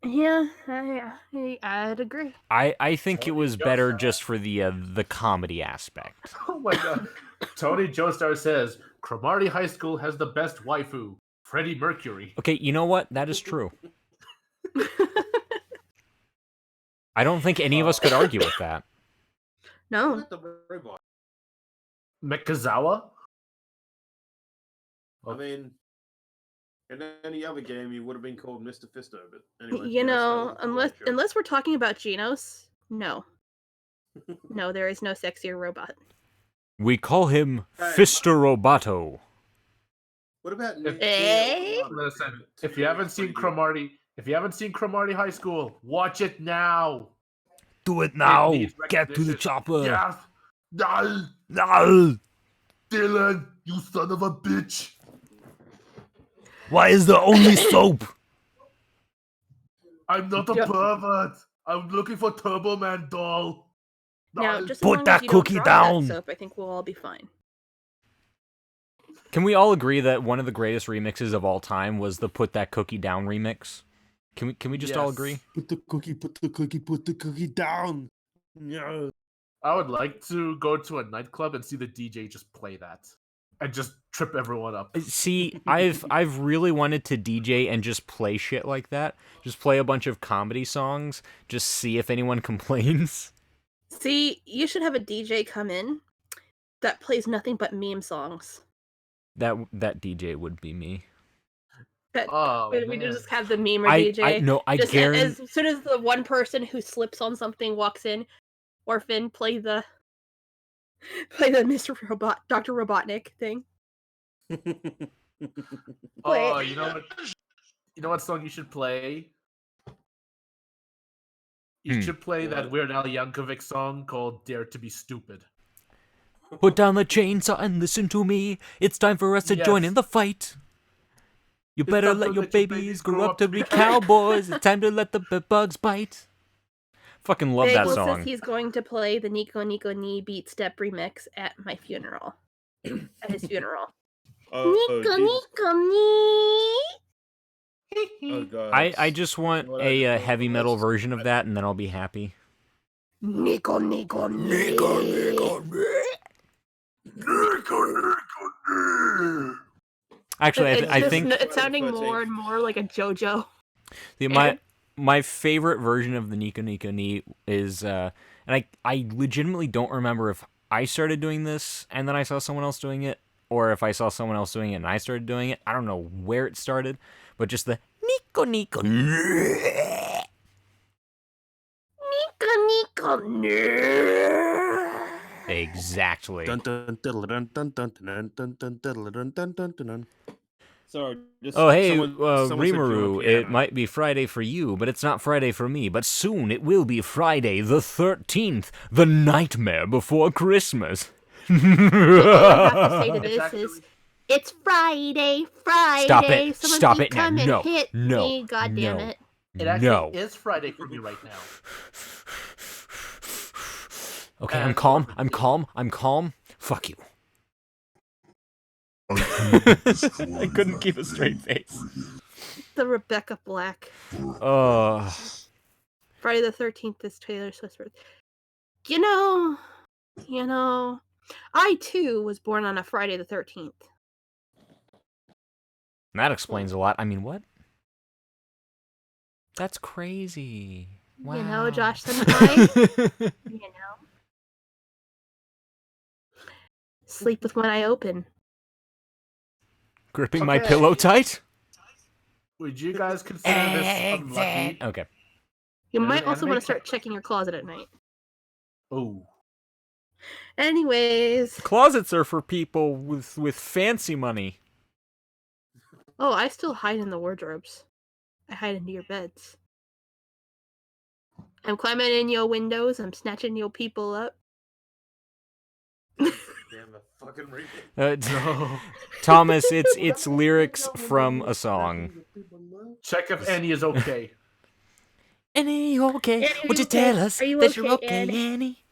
C: Yeah, I'd agree.
A: I think it was better just for the comedy aspect.
B: Oh my god. Tony Joestar says Cromartie High School has the best waifu, Freddie Mercury.
A: Okay, you know what? That is true. I don't think any of us could argue with that.
C: No.
B: Mekazawa?
D: I mean, in any other game, you would have been called Mr. Fisto, but anyway.
C: You know, unless we're talking about Genos, no. No, there is no sexier robot.
A: We call him Fister Roboto.
D: What about
B: Listen, if you haven't seen Cromartie High School, watch it now.
A: Do it now. Get to the chopper.
B: Yes. No.
A: No.
B: Dylan, you son of a bitch.
A: Why is there only soap?
B: I'm not a pervert. I'm looking for Turbo Man doll.
C: Now, just as
A: Put
C: long
A: that
C: as you don't
A: cookie
C: drop
A: down.
C: That soap, I think we'll all be fine.
A: Can we all agree that one of the greatest remixes of all time was the Put That Cookie Down remix? Can we just all agree?
G: Put the cookie down. No.
B: I would like to go to a nightclub and see the DJ just play that. And just trip everyone up.
A: See, I've really wanted to DJ and just play shit like that. Just play a bunch of comedy songs, just see if anyone complains.
C: See, you should have a DJ come in that plays nothing but meme songs.
A: That DJ would be me.
C: We just have the memer DJ.
A: I guarantee.
C: As soon as the one person who slips on something walks in, Orphen, play the Mr. Robot, Dr. Robotnik thing.
B: Oh, you know what song you should play? You should play that Weird Al Yankovic song called "Dare to Be Stupid."
A: Put down the chainsaw and listen to me. It's time for us to join in the fight. You better let your babies grow up to be cowboys. It's time to let the bugs bite. Fucking love that song.
C: Says he's going to play the Nico Nico Ni Beat Step remix at my funeral. At his funeral. Nico Nico Ni.
I: Oh god.
A: I just want a heavy metal version of that, and then I'll be happy.
C: Nico Nico
H: Nico Nico
A: Actually, I think
C: it's sounding more and more like a JoJo.
A: My favorite version of the Nico Nico Ni is, and I legitimately don't remember if I started doing this and then I saw someone else doing it, or if I saw someone else doing it and I started doing it. I don't know where it started, but just the Nico Nico.
C: Nico Nico.
A: Exactly.
D: Sorry,
A: Oh, hey,
D: someone said
A: Rimuru, it might be Friday for you, but it's not Friday for me. But soon it will be Friday the 13th, the nightmare before Christmas.
C: All I have to say to this is, it's Friday.
A: Stop it.
C: Someone
A: Stop
C: please
A: it now.
C: come and
A: No.
C: hit
A: No.
C: me, God damn
A: No.
C: it.
B: It actually is Friday for me right now.
A: Okay, I'm calm. Fuck you. I couldn't keep a straight face.
C: The Rebecca Black. Friday the 13th is Taylor Swift's birthday. You know, I too was born on a Friday the 13th.
A: That explains a lot. I mean, what? That's crazy. Wow.
C: You know, Josh Senpai. You know. Sleep with one eye open.
A: Gripping my pillow tight?
B: Would you guys consider this unlucky?
A: Okay.
C: You might also want to start checking your closet at night.
B: Oh.
C: Anyways.
A: Closets are for people with fancy money.
C: Oh, I still hide in the wardrobes. I hide under your beds. I'm climbing in your windows. I'm snatching your people up.
D: Damn a fucking remake.
B: No.
A: Thomas, it's lyrics from a song.
B: Check if Annie is okay.
A: Annie, okay?
C: Annie,
A: Would you
C: okay?
A: tell us
C: Are you
A: that you're
C: okay,
A: okay, Annie?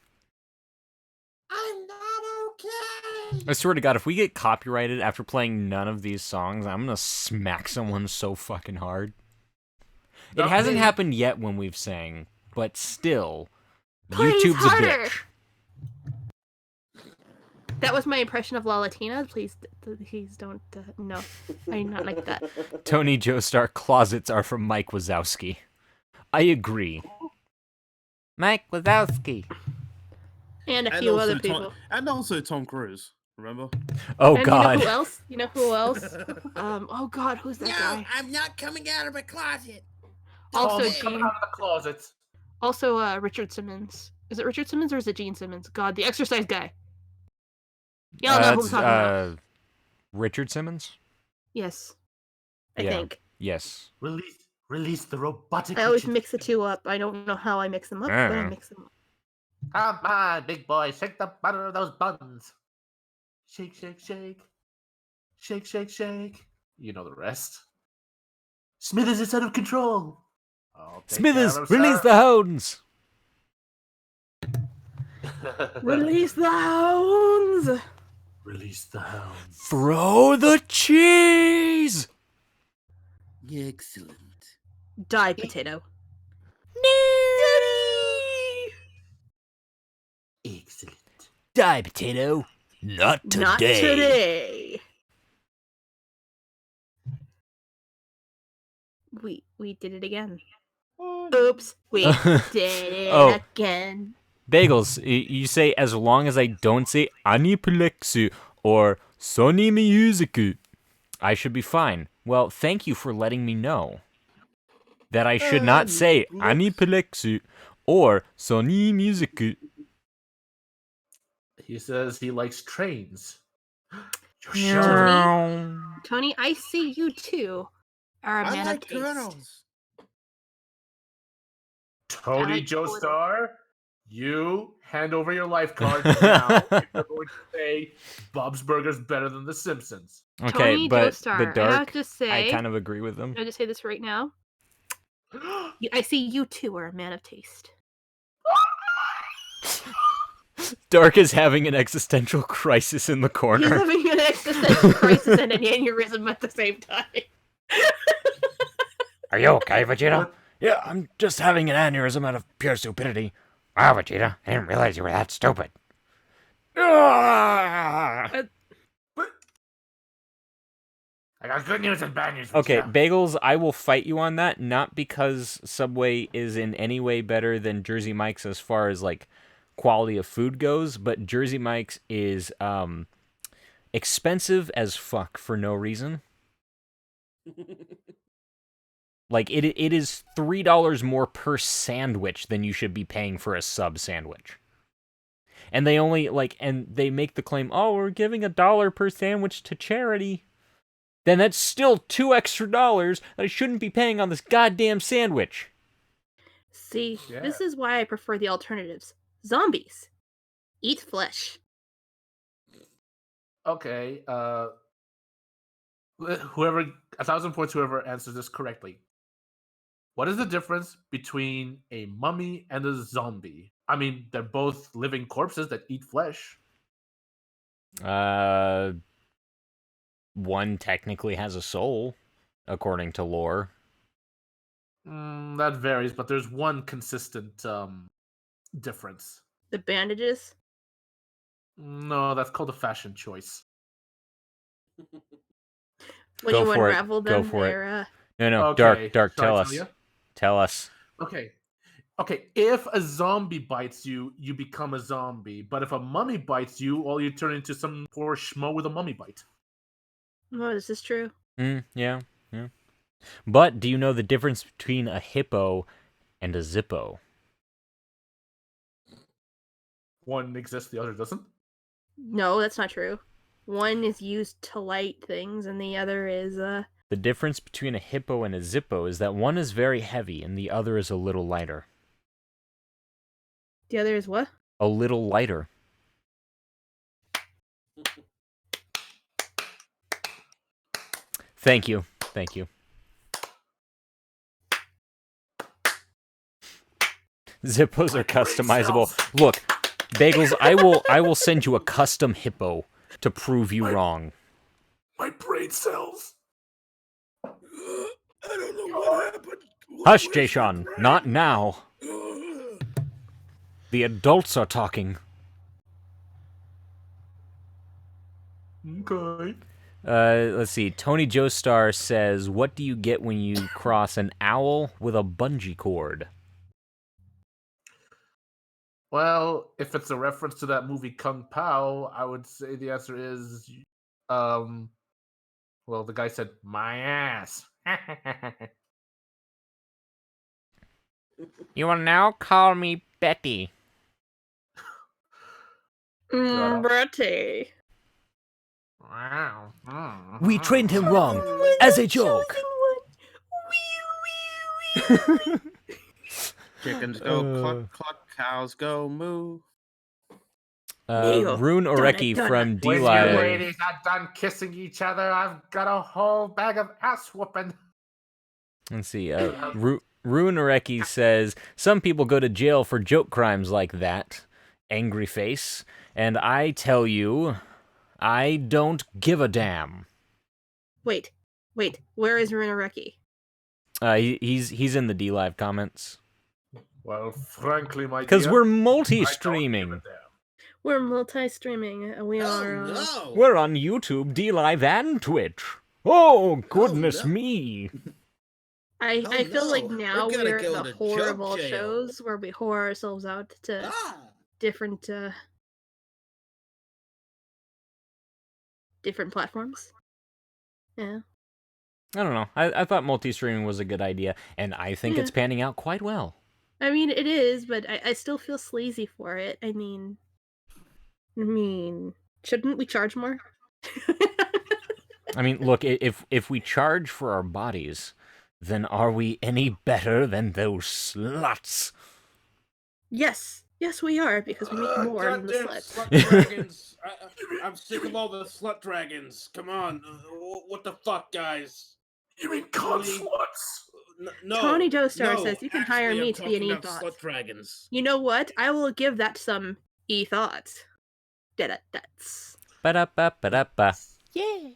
G: I'm not okay.
A: I swear to God, if we get copyrighted after playing none of these songs, I'm gonna smack someone so fucking hard. It
B: Not
A: hasn't
B: me.
A: happened yet when we've sang, but still,
C: Please,
A: YouTube's
C: harder.
A: a bitch.
C: That was my impression of La Latina. Please don't. No, I'm not like that.
A: Tony Joestar closets are from Mike Wazowski. I agree. Mike Wazowski.
C: And a few other people.
J: And also Tom Cruise. Remember?
A: Oh
C: And
A: God.
C: You know who else? You know who else? Oh God, who's that
G: No,
C: guy?
G: I'm not coming out of my closet.
C: Also,
B: Tom's coming
C: Gene.
B: out of the closet.
C: Also, Richard Simmons. Is it Richard Simmons or is it Gene Simmons? God, the exercise guy. Y'all know who I'm talking about.
A: Richard Simmons?
C: Yes. I
A: Yeah.
C: think.
A: Yes.
B: Release the robotic.
C: I always
B: Richard.
C: mix the two up. I don't know how I mix them up, but I mix them up.
B: Come on, big boy, shake the butter of those buns. Shake, shake, shake. Shake, shake, shake. You know the rest. Smithers is out of control.
A: Smithers, release the hounds!
C: Release the hounds!
B: Release the hounds.
A: Throw the cheese!
G: Excellent.
C: Die, potato.
B: Excellent.
A: Die, potato. Not today.
C: Not today. We did it again. Oops, we did it
A: Oh.
C: again.
A: Bagels, you say as long as I don't say Aniplexu or Sony Musicu, I should be fine. Well, thank you for letting me know that I should not say Aniplexu or Sony Musicu.
B: He says he likes trains.
C: Tony, I see you too are a
G: I
C: man
G: like
C: of taste.
G: turtles.
B: Tony
C: I like
B: Joestar, you hand over your life card now if you're going to say Bob's Burgers better than The Simpsons.
A: Okay,
C: Tony
A: but
C: Joestar,
A: the dark,
C: I have to say,
A: I kind of agree with them.
C: Can I just say this right now? I see you too are a man of taste.
A: Dark is having an existential crisis in the
C: He's
A: corner.
C: having an existential crisis and an aneurysm at the same time.
A: Are you okay, Vegeta? Yeah, I'm just having an aneurysm out of pure stupidity. Wow, Vegeta, I didn't realize you were that stupid.
B: I got good news and bad news for
A: Okay,
B: you.
A: Bagels, I will fight you on that, not because Subway is in any way better than Jersey Mike's as far as, like, quality of food goes, but Jersey Mike's is, expensive as fuck for no reason. Like, it is $3 more per sandwich than you should be paying for a sub sandwich. And they only, like, and they make the claim, oh, we're giving $1 per sandwich to charity. Then that's still $2 extra that I shouldn't be paying on this goddamn sandwich.
C: See, This is why I prefer the alternatives. Zombies. Eat flesh.
B: Okay, whoever, 1,000 points, whoever answers this correctly. What is the difference between a mummy and a zombie? I mean, they're both living corpses that eat flesh.
A: One technically has a soul, according to lore.
B: That varies, but there's one consistent difference.
C: The bandages?
B: No, that's called a fashion choice.
C: When you unravel them, they're...
A: No,
B: Okay,
A: Dark,
B: shall I
A: tell
B: tell
A: us.
B: you?
A: Tell us.
B: Okay, if a zombie bites you, you become a zombie. But if a mummy bites you, all you turn into some poor schmo with a mummy bite.
C: Oh, is this true?
A: Yeah. But do you know the difference between a hippo and a zippo?
B: One exists, the other doesn't.
C: No, that's not true. One is used to light things, and the other is
A: The difference between a hippo and a zippo is that one is very heavy and the other is a little lighter.
C: The other is what?
A: A little lighter. Thank you. Thank you. Zippos are customizable. Look, Bagels, I will send you a custom hippo to prove you wrong.
B: My brain cells.
G: I don't know what happened.
A: Hush, Jason. Not now. The adults are talking.
B: Okay.
A: Let's see. Tony Joestar says, "What do you get when you cross an owl with a bungee cord?"
B: Well, if it's a reference to that movie Kung Pao, I would say the answer is, well, the guy said, my ass.
A: You will now call me Betty.
C: Bratty.
B: Wow.
A: We trained him wrong, as a joke.
J: Chickens go cluck cluck, cows go moo.
A: Rune Oreki from
B: When you
A: D-Live.
B: ladies are done kissing each other, I've got a whole bag of ass whooping.
A: Let's see. Rune Oreki says, "Some people go to jail for joke crimes like that." Angry face. And I tell you, I don't give a damn.
C: Wait. Where is Runareki?
A: He's in the D-Live comments.
B: Well, frankly, my
A: Because
B: dear,
A: we're multi-streaming.
C: We're multi-streaming. We are.
G: No.
A: We're on YouTube, D-Live, and Twitch. Oh, goodness me.
C: I feel like now
G: We're gonna
C: we're
G: go
C: the
G: to joke
C: horrible
G: jail.
C: shows where we whore ourselves out to different platforms. Yeah.
A: I don't know. I thought multi-streaming was a good idea, and I think it's panning out quite well.
C: I mean, it is, but I still feel sleazy for it. I mean, shouldn't we charge more?
A: I mean, look, if we charge for our bodies, then are we any better than those sluts?
C: Yes, we are, because we make more than the
D: Goddamn
C: sluts.
D: slut dragons! I'm sick of all the slut dragons. Come on, what the fuck, guys?
B: You mean cunt sluts?
D: No.
C: Tony Joestar
D: no,
C: says you can
D: actually,
C: hire me
D: I'm
C: to be an
D: talking about
C: e-thought.
D: Slut dragons.
C: You know what? I will give that some e-thoughts. That's.
A: Ba-da-ba-ba-da-ba.
C: Yeah.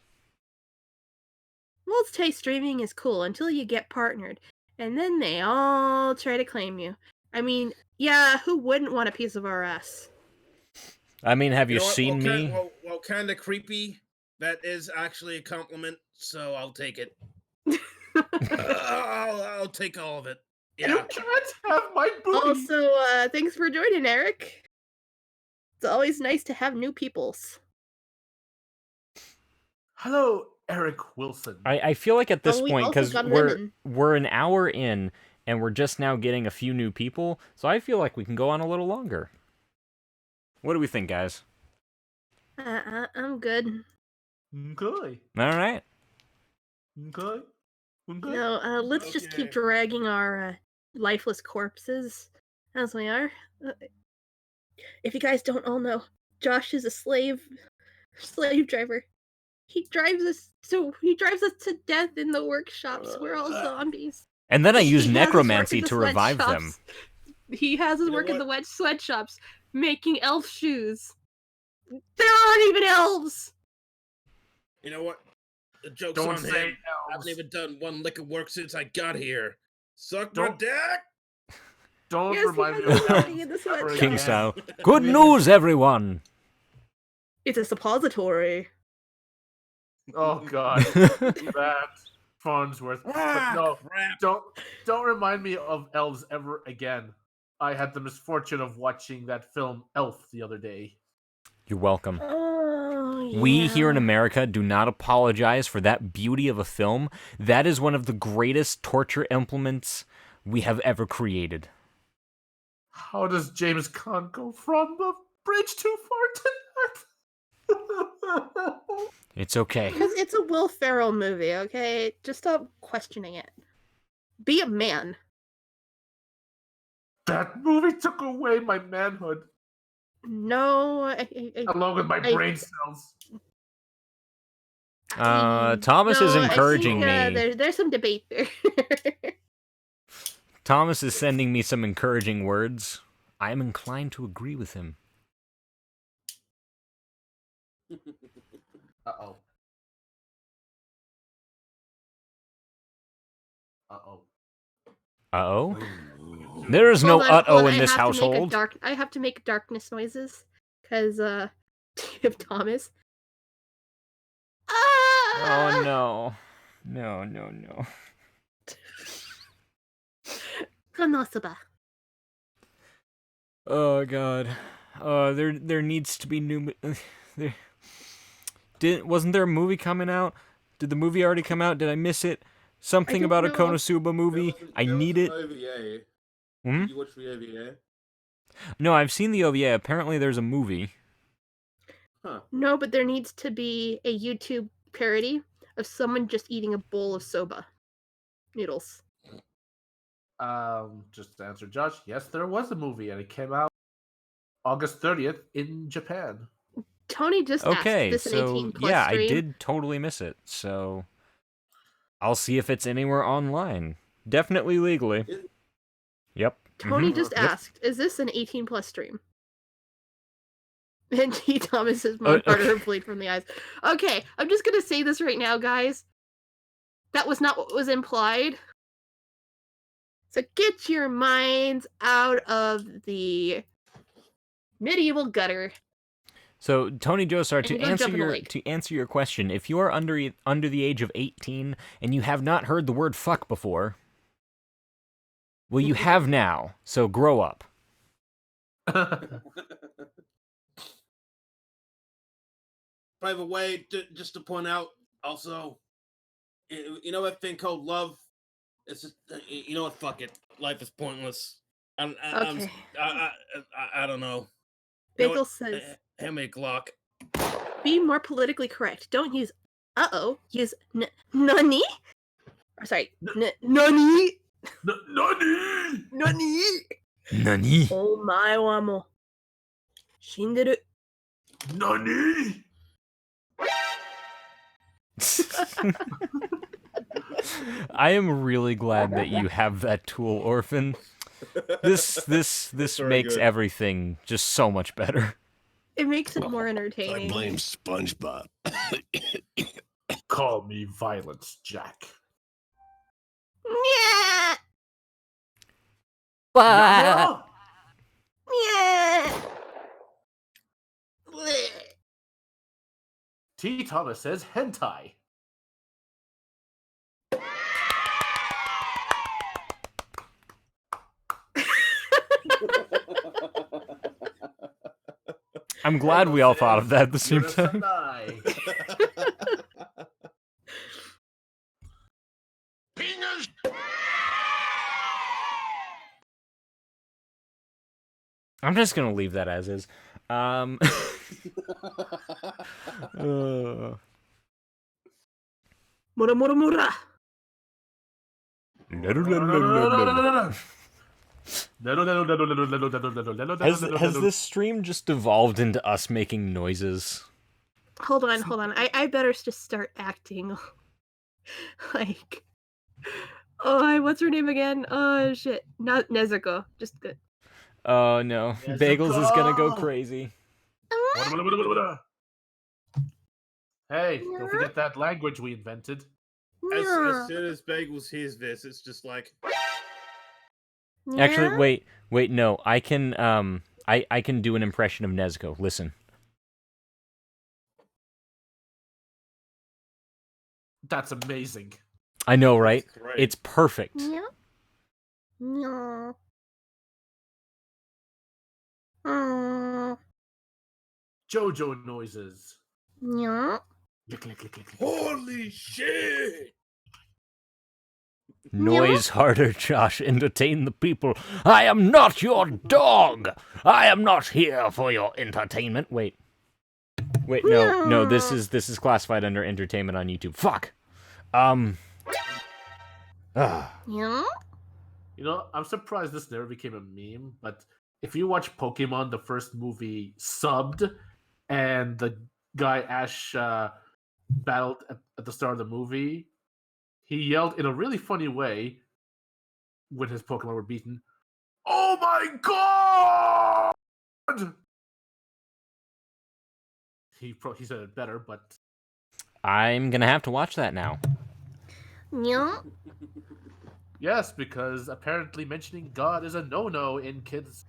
C: Multi-streaming is cool until you get partnered, and then they all try to claim you. I mean, yeah, who wouldn't want a piece of our ass?
A: I mean, have you
G: know what?
A: seen me?
G: Well, kind of creepy. That is actually a compliment, so I'll take it. I'll take all of it. Yeah.
B: You can't have my booty.
C: Also, thanks for joining, Eric. It's always nice to have new peoples.
B: Hello, Eric Wilson.
A: I feel like at this
C: we
A: point,
C: also
A: because
C: got
A: we're
C: women.
A: an hour in, and we're just now getting a few new people, so I feel like we can go on a little longer. What do we think, guys?
C: I'm good.
B: Okay.
A: All right.
B: Okay.
C: No, let's just keep dragging our lifeless corpses as we are. If you guys don't all know, Josh is a slave driver. He drives us to death in the workshops. We're all zombies.
A: And then I use
C: He has us work
A: necromancy
C: in the
A: to revive them.
C: sweatshops. He has us
G: You know
C: work in
G: what?
C: the sweatshops, making elf shoes. There aren't even elves!
G: You know what? The joke's
B: Don't
G: on
B: say
G: him. I haven't even done one lick of work since I got here. Suck my
B: Don't-
G: dick!
B: Don't
C: Yes, he
B: remind me
C: has
B: of
C: a
B: elves
C: body in the
B: ever
C: sweatshop.
B: again.
A: King style. Good news, everyone!
C: It's a suppository.
B: Oh god, that Farnsworth. But no,
G: Crap.
B: don't remind me of elves ever again. I had the misfortune of watching that film Elf the other day.
A: You're welcome.
C: Oh, yeah.
A: We here in America do not apologize for that beauty of a film. That is one of the greatest torture implements we have ever created.
B: How does James Caan go from the bridge too far to that?
A: It's okay.
C: Because it's a Will Ferrell movie, okay? Just stop questioning it. Be a man.
B: That movie took away my manhood,
C: No,
B: along with my brain cells.
A: Thomas is
C: no,
A: encouraging
C: I think,
A: me.
C: There's some debate there.
A: Thomas is sending me some encouraging words. I am inclined to agree with him.
B: Uh-oh. Uh-oh.
A: Uh-oh? There is no
C: Hold on,
A: uh-oh in this
C: I have to make
A: household.
C: I have to make darkness noises, because, of Thomas.
A: Oh, no. No.
C: Konosuba.
A: Oh, God. There needs to be new... Wasn't there a movie coming out? Did the movie already come out? Did I miss it? Something about a Konosuba movie? I need it.
D: OVA.
A: Hmm?
D: You watch the OVA?
A: No, I've seen the OVA. Apparently there's a movie.
D: Huh.
C: No, but there needs to be a YouTube parody of someone just eating a bowl of soba noodles.
B: Just to answer Josh, yes, there was a movie, and it came out August 30th in Japan.
C: Tony just asked,
A: Okay,
C: is this an 18 plus
A: yeah,
C: stream?
A: I did totally miss it. So I'll see if it's anywhere online. Definitely legally. Yep.
C: Tony
A: Mhm.
C: just
A: Yep.
C: asked, is this an 18 plus stream? And T. Thomas's mom parted her blade from the eyes. Okay, I'm just gonna say this right now, guys. That was not what was implied. So get your minds out of the medieval gutter.
A: So Tony Joestar,
C: And go jump in the lake.
A: to answer your question, if you are under the age of 18 and you have not heard the word fuck before, well, you have now. So grow up.
D: By the way, just to point out, also, you know that thing called love? It's just, you know what? Fuck it. Life is pointless. I don't know.
C: Bagel says,
D: Hammy Glock.
C: be more politically correct. Don't use uh-oh. Use nani? Or sorry, nani?
B: Nani?
C: Nani?
A: Nani?
C: Oh my wamo. Shinderu.
B: Nani?
A: I am really glad that you have that tool, Orphen. This makes
I: good.
A: everything just so much better.
C: It makes it more entertaining.
H: I blame SpongeBob.
B: Call me Violence Jack.
C: Yeah.
B: No.
C: Yeah.
B: T. Thomas says hentai.
A: I'm glad we all thought of that at the same time. I'm just gonna leave that as is.
C: Mura mura mura.
A: Has this stream just devolved into us making noises?
C: Hold on. I better just start acting. Like, oh, what's her name again? Oh shit, not Nezuko. Just good.
A: Oh no, Bagels is gonna go crazy.
B: Hey, don't forget that language we invented.
I: As soon as Bagels hears this, it's just like.
A: Actually, wait, no. I can I can do an impression of Nezuko. Listen.
B: That's amazing.
A: I know, right? It's perfect.
C: Yeah. No.
B: JoJo noises.
C: Yeah.
I: Holy shit!
A: Noise harder, Josh. Entertain the people. I am not your dog. I am not here for your entertainment. Wait. Wait, no, this is classified under entertainment on YouTube. Fuck.
C: Yeah.
B: You know, I'm surprised this never became a meme, but if you watch Pokemon, the first movie subbed, and the guy Ash battled at the start of the movie, he yelled in a really funny way when his Pokemon were beaten, "Oh my god!" He said it better, but
A: I'm gonna have to watch that now.
C: Yeah.
B: yes, because apparently mentioning God is a no-no in kids.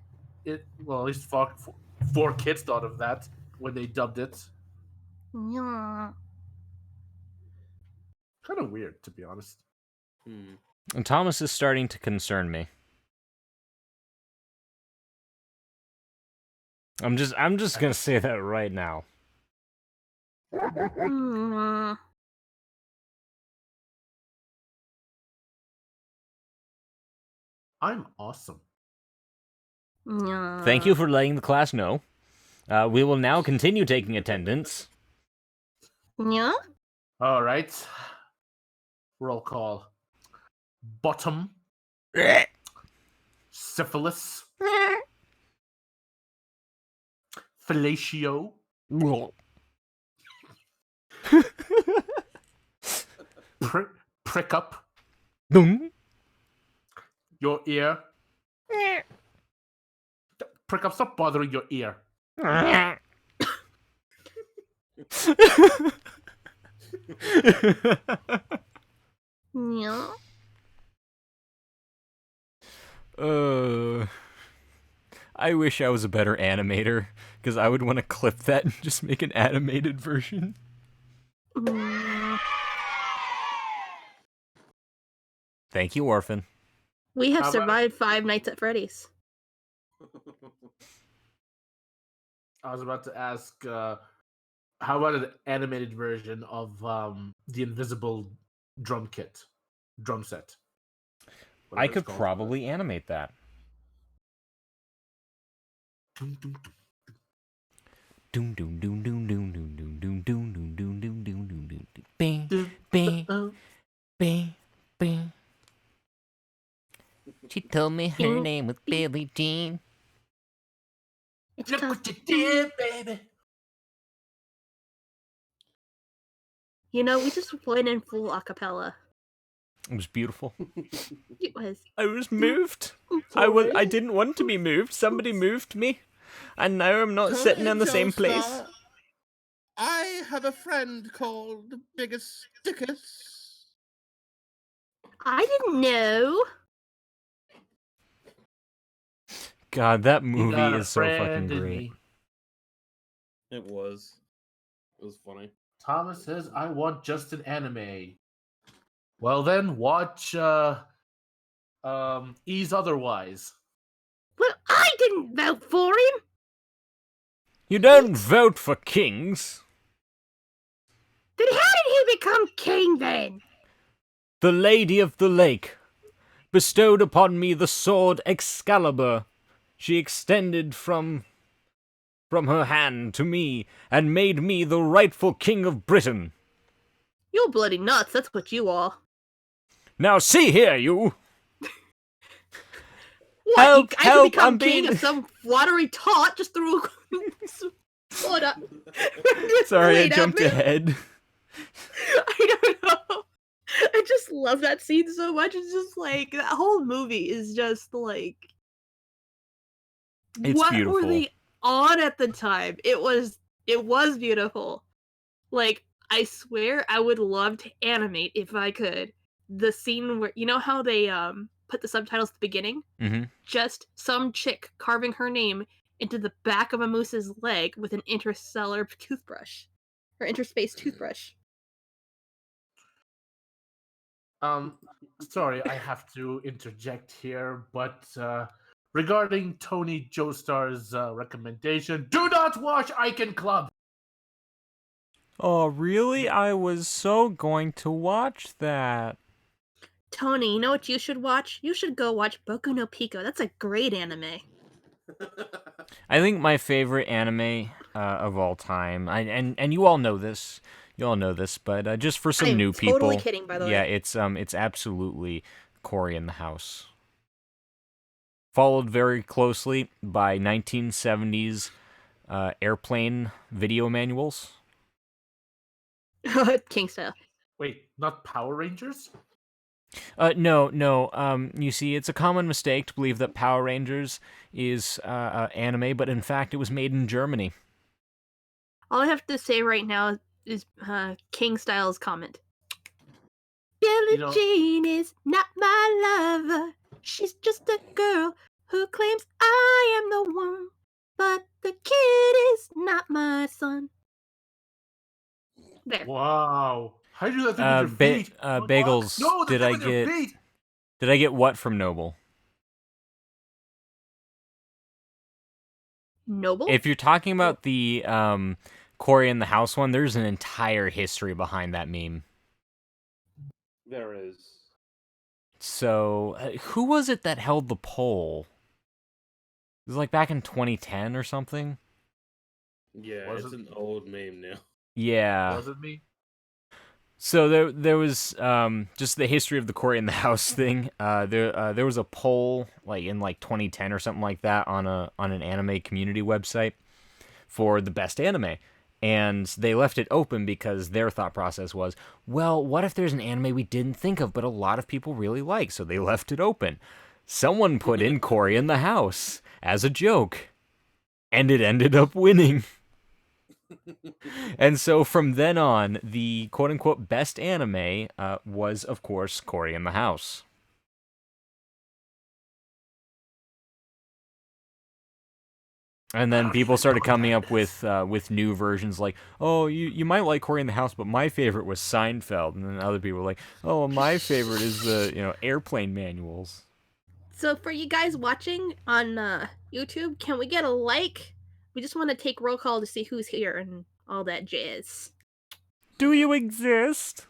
B: Well, at least four kids thought of that when they dubbed it.
C: Yeah.
B: Kind of weird, to be honest.
A: And Thomas is starting to concern me. I'm just gonna say that right now.
B: I'm awesome.
C: Yeah.
A: Thank you for letting the class know. We will now continue taking attendance.
C: Yeah.
B: All right. Roll call. Bottom. Syphilis. Fellatio. Prick up. Your ear. Prick up, stop bothering your ear.
C: Yeah.
A: I wish I was a better animator, because I would want to clip that and just make an animated version. Thank you, Orphen.
C: We have survived 5 Nights at Freddy's.
B: I was about to ask, how about an animated version of the Invisible drum set?
A: I could probably animate that. Doom doom doom doom doom doom doom doom doom doom doom doom doom doom doom. Bing bing bing bing. She told me her name was Billie Jean.
B: Look what you did, baby.
C: You know, we just went in full acapella.
A: It was beautiful.
C: It was.
A: I was moved. I didn't want to be moved. Somebody moved me, and now I'm not sitting in the same place.
G: I have a friend called Biggest Dickus.
C: I didn't know.
A: God, that movie is so fucking great.
D: It was. It was funny.
B: Thomas says, I want just an anime. Well then, watch Ease Otherwise.
C: Well, I didn't vote for him.
A: You don't vote for kings.
C: Then how did he become king then?
A: The Lady of the Lake bestowed upon me the sword Excalibur. She extended from her hand to me and made me the rightful king of Britain.
C: You're bloody nuts, that's what you are.
A: Now see here, you!
C: What,
A: Help, help,
C: become
A: I'm
C: king
A: being...
C: of some watery tot just threw sword up.
A: Sorry, I jumped ahead.
C: I don't know. I just love that scene so much. It's just like, that whole movie is just like...
A: It's
C: what
A: beautiful.
C: were they on at the time? It was beautiful. Like, I swear I would love to animate, if I could, the scene where, you know how they put the subtitles at the beginning?
A: Mm-hmm.
C: Just some chick carving her name into the back of a moose's leg with an interstellar toothbrush. Or interspace toothbrush.
B: Sorry, I have to interject here, but regarding Tony Joestar's recommendation, do not watch Icon Club!
A: Oh, really? I was so going to watch that.
C: Tony, you know what you should watch? You should go watch Boku no Pico. That's a great anime.
A: I think my favorite anime of all time. And you all know this. You all know this, but just for some
C: I'm
A: new
C: totally
A: people.
C: kidding, by the
A: yeah,
C: way.
A: it's absolutely Cory in the House. Followed very closely by 1970s airplane video manuals.
C: King style.
B: Wait, not Power Rangers?
A: No. You see, it's a common mistake to believe that Power Rangers is anime, but in fact, it was made in Germany.
C: All I have to say right now is King Style's comment. Billie Jean is not my lover. She's just a girl who claims I am the one. But the kid is not my son. There.
B: Wow. How do you do that thing with your feet?
A: Bagels.
B: No, the thing with your feet.
A: Did I get what from Noble?
C: Noble?
A: If you're talking about the Cory in the House one, there's an entire history behind that meme.
I: There is.
A: So, who was it that held the poll? It was like back in 2010 or something?
I: Yeah, it's an old meme now.
A: Yeah.
B: Was it me?
A: So there was just the history of the Cory in the House thing. There was a poll like in 2010 or something like that on an anime community website for the best anime. And they left it open because their thought process was, well, what if there's an anime we didn't think of but a lot of people really like? So they left it open. Someone put in Cory in the House as a joke. And it ended up winning. And so from then on, the quote-unquote best anime was, of course, Cory in the House. And then people started coming up with new versions like, oh, you might like Cory in the House, but my favorite was Seinfeld. And then other people were like, oh, my favorite is the airplane manuals.
C: So for you guys watching on YouTube, can we get a like? We just want to take roll call to see who's here and all that jazz.
A: Do you exist?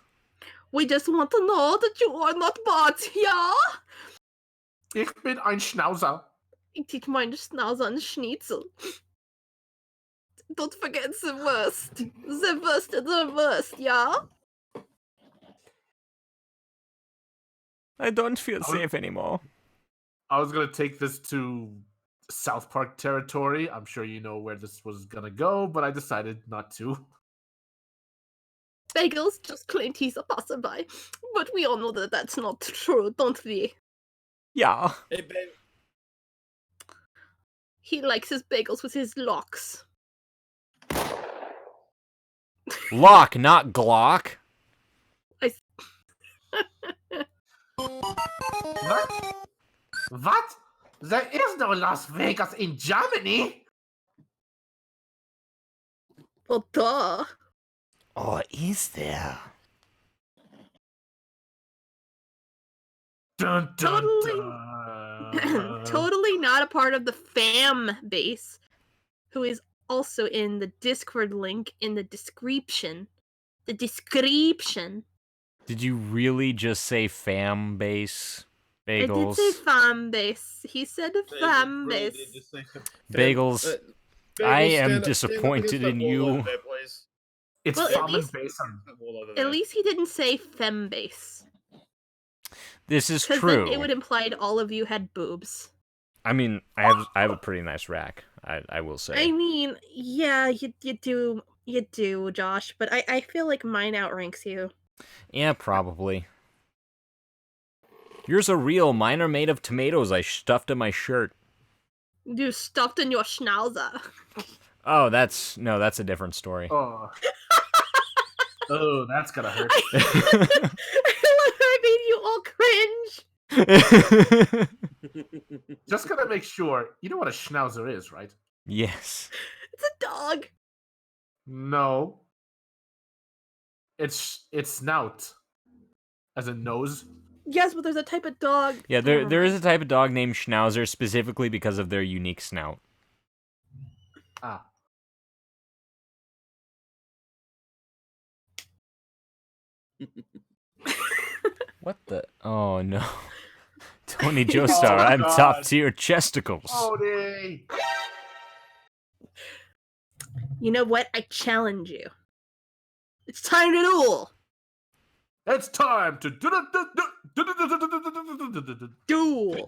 C: We just want to know that you are not bots, yeah?
B: Ich bin ein Schnauzer.
C: Ich meine Schnauzer and Schnitzel. Don't forget the worst. The worst of the worst, yeah?
A: I don't feel safe anymore.
B: I was going to take this to South Park territory. I'm sure you know where this was going to go, but I decided not to.
C: Bagels just claimed he's a passerby, but we all know that that's not true, don't we?
A: Yeah.
I: Hey, babe.
C: He likes his bagels with his locks.
A: Lock, not Glock.
B: What? There is no Las Vegas in Germany.
C: Well, duh.
A: Or is there?
B: Dun, dun,
C: dun. Totally not a part of the fam base, who is also in the Discord link in the description. The description.
A: Did you really just say fam base? Bagels.
C: I did say fam base. He said fam base.
A: Bagels. I am disappointed in you.
B: It's fam and base.
C: At least he didn't say fem base.
A: This is
C: true.
A: Then
C: it would imply all of you had boobs.
A: I mean, I have a pretty nice rack. I will say.
C: I mean, yeah, you do, Josh. But I feel like mine outranks you.
A: Yeah, probably. Yours are real. Mine are made of tomatoes I stuffed in my shirt.
C: You stuffed in your schnauzer.
A: Oh, that's a different story.
B: Oh, oh, that's gonna hurt.
C: I made you all cringe.
B: Just gotta make sure. You know what a schnauzer is, right?
A: Yes.
C: It's a dog.
B: No. It's snout, as a nose.
C: Yes, but there's a type of dog.
A: Yeah, there is a type of dog named Schnauzer specifically because of their unique snout.
B: Ah.
A: What the? Oh no. Tony Joestar, I'm top tier chesticles.
B: Tony!
C: You know what? I challenge you. It's time to duel.
B: It's time to
C: Duel.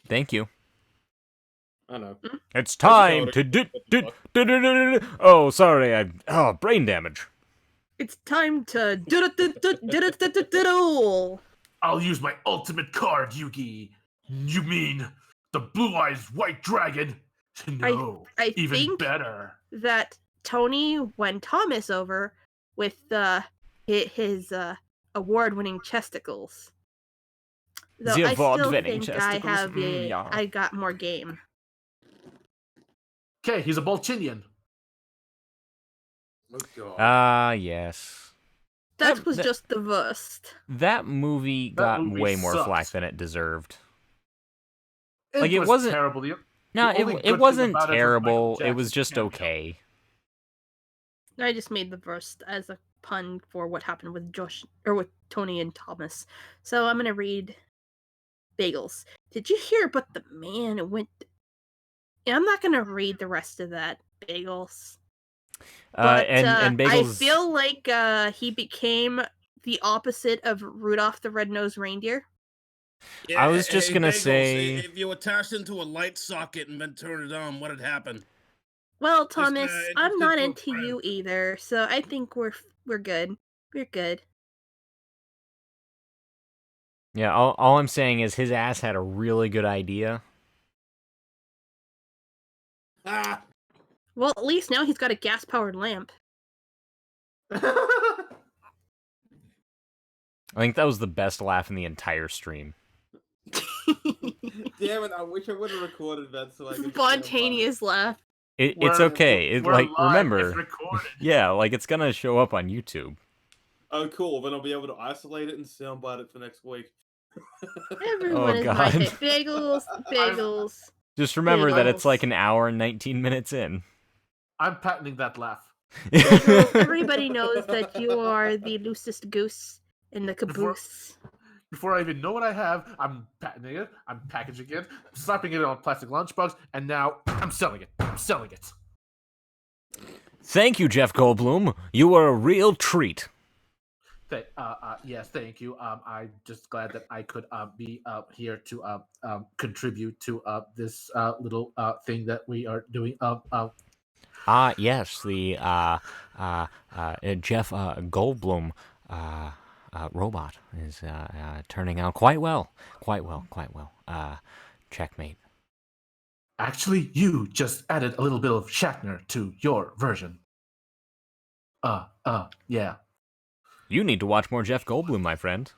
A: Thank you.
I: I know.
A: It's time to Oh, sorry. Brain damage.
C: It's time to duel.
B: I'll use my ultimate card, Yugi. You mean the Blue Eyes White Dragon? No,
C: I
B: even
C: think
B: better.
C: that Tony won Thomas over with his award-winning chesticles. Though
A: The
C: I still
A: award-winning
C: think I
A: chesticles,
C: have
A: yeah.
C: I got more game.
B: Okay, he's a Bolchinian.
D: Oh god.
A: Yes.
C: That was just the worst.
A: That movie got
B: movie
A: way more
B: sucked.
A: flack than it deserved.
B: It
A: was wasn't
B: terrible.
A: No,
B: only good
A: it
B: thing
A: wasn't
B: about it was
A: terrible.
B: Michael
A: It was
B: Jackson's
A: just
B: cameo.
A: okay.
C: I just made the worst as a pun for what happened with with Tony and Thomas. So I'm gonna read Bagels. Did you hear about the man who went? I'm not gonna read the rest of that, Bagels. But
A: and Bagels.
C: I feel like he became the opposite of Rudolph the Red-Nosed Reindeer.
D: Yeah,
A: I was just gonna
D: Bagels,
A: say-
D: if you attached into a light socket and then turned it on, what'd happen?
C: Well, Thomas, I'm
D: interested
C: not
D: for a
C: into
D: friend.
C: you either, so I think we're good. We're good.
A: Yeah, all I'm saying is his ass had a really good idea.
D: Ah,
C: Well, at least now he's got a gas-powered lamp.
A: I think that was the best laugh in the entire stream.
J: Damn it! I wish I would have recorded that so I could.
C: Spontaneous laugh.
A: It's okay.
B: we're
A: Like
B: live,
A: remember,
B: it's recorded.
A: yeah, like it's gonna show up on YouTube.
J: Oh, cool. Then I'll be able to isolate it and soundbite it for next week.
C: Everyone is my
A: God.
C: bagels, bagels.
A: Just remember that it's
C: Bagels.
A: like an hour and 19 minutes in.
B: I'm patenting that laugh.
C: Bagels, everybody knows that you are the loosest goose in the caboose.
B: Before I even know what I have, I'm patenting it, I'm packaging it, slapping it on a plastic lunchbox, and now I'm selling it. I'm selling it.
A: Thank you, Jeff Goldblum. You were a real treat.
B: Yes, thank you. I'm just glad that I could be here to contribute to this little thing that we are doing.
A: Yes, the Jeff Goldblum robot is turning out quite well. Quite well. Checkmate.
B: Actually, you just added a little bit of Shatner to your version. Yeah.
A: You need to watch more Jeff Goldblum, my friend.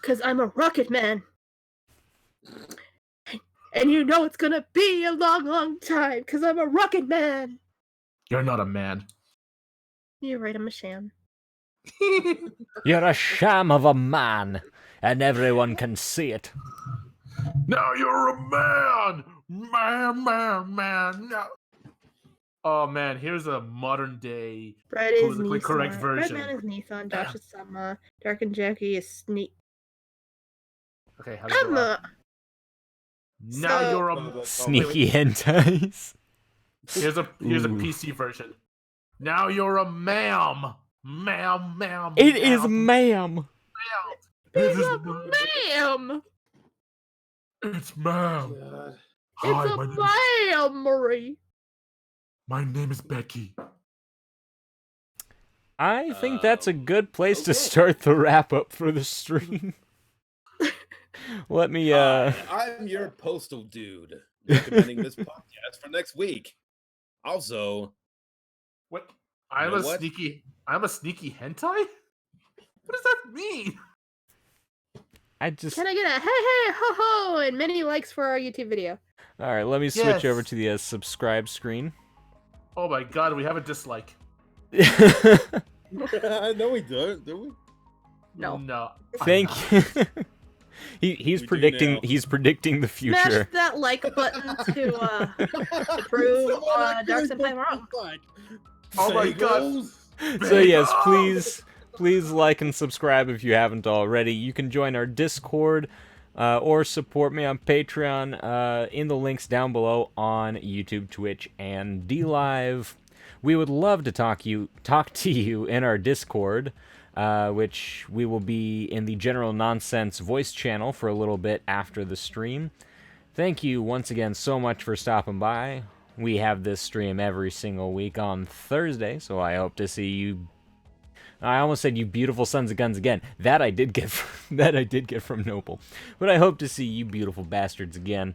C: Because I'm a rocket man. And you know it's gonna be a long, long time, because I'm a rocket man.
B: You're not a man.
C: You're right, I'm a sham.
A: You're a sham of a man, and everyone can see it.
B: Now you're a man! Man. No. Oh man, here's a modern day
C: Brett is
B: politically
C: Nissan.
B: correct version.
C: Redman is Nissan. Josh is Sama. Dark and Jackie is Sneak.
B: Okay, how do you go out?
C: Emma.
B: Now
C: So-
B: you're a
A: Sneaky hentais.
B: Here's a
A: Ooh.
B: PC version. Now you're a ma'am. Ma'am.
A: It is ma'am.
C: It's a ma'am.
B: It's ma'am.
J: God.
B: Hi,
C: It's a ma'am, Marie.
B: my name is Becky.
A: I think that's a good place to start the wrap up for the stream. Let me
D: I'm your postal dude, recommending this podcast for next week. Also,
B: What? I'm
D: know
B: a
D: what?
B: sneaky hentai? What does that mean?
A: I just
C: Can I get a hey hey ho ho and many likes for our YouTube video?
A: all right. Let me switch
B: Yes.
A: over to the subscribe screen.
B: Oh my god, we have a dislike.
J: No, we don't, do we?
B: No.
A: Thank you. He's
J: We do
A: predicting.
J: now.
A: He's predicting the
C: Smash
A: future.
C: that like button to prove Dark Senpai wrong.
B: Oh my god.
A: So yes, please like and subscribe if you haven't already. You can join our Discord. or support me on Patreon in the links down below on YouTube, Twitch, and DLive. We would love to talk to you in our Discord, which we will be in the General Nonsense voice channel for a little bit after the stream. Thank you once again so much for stopping by. We have this stream every single week on Thursday, so I hope to see you. I almost said you beautiful sons of guns again. That I did get from Noble. But I hope to see you beautiful bastards again.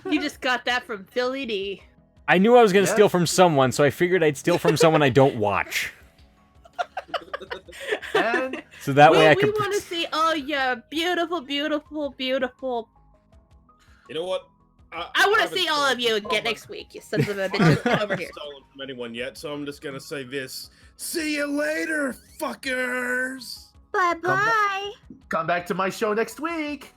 C: You just got that from Philly D.
A: I knew I was going to steal from someone, so I figured I'd steal from someone I don't watch.
B: And
A: so that way I
C: We
A: could...
C: want to see all your beautiful, beautiful, beautiful...
I: You know what?
C: I want to see all of you again next week, you sons of a bitches. Get over
I: I
C: here.
I: haven't stolen from anyone yet, so I'm just gonna say this. See you later, fuckers!
C: Bye-bye!
B: come back to my show next week.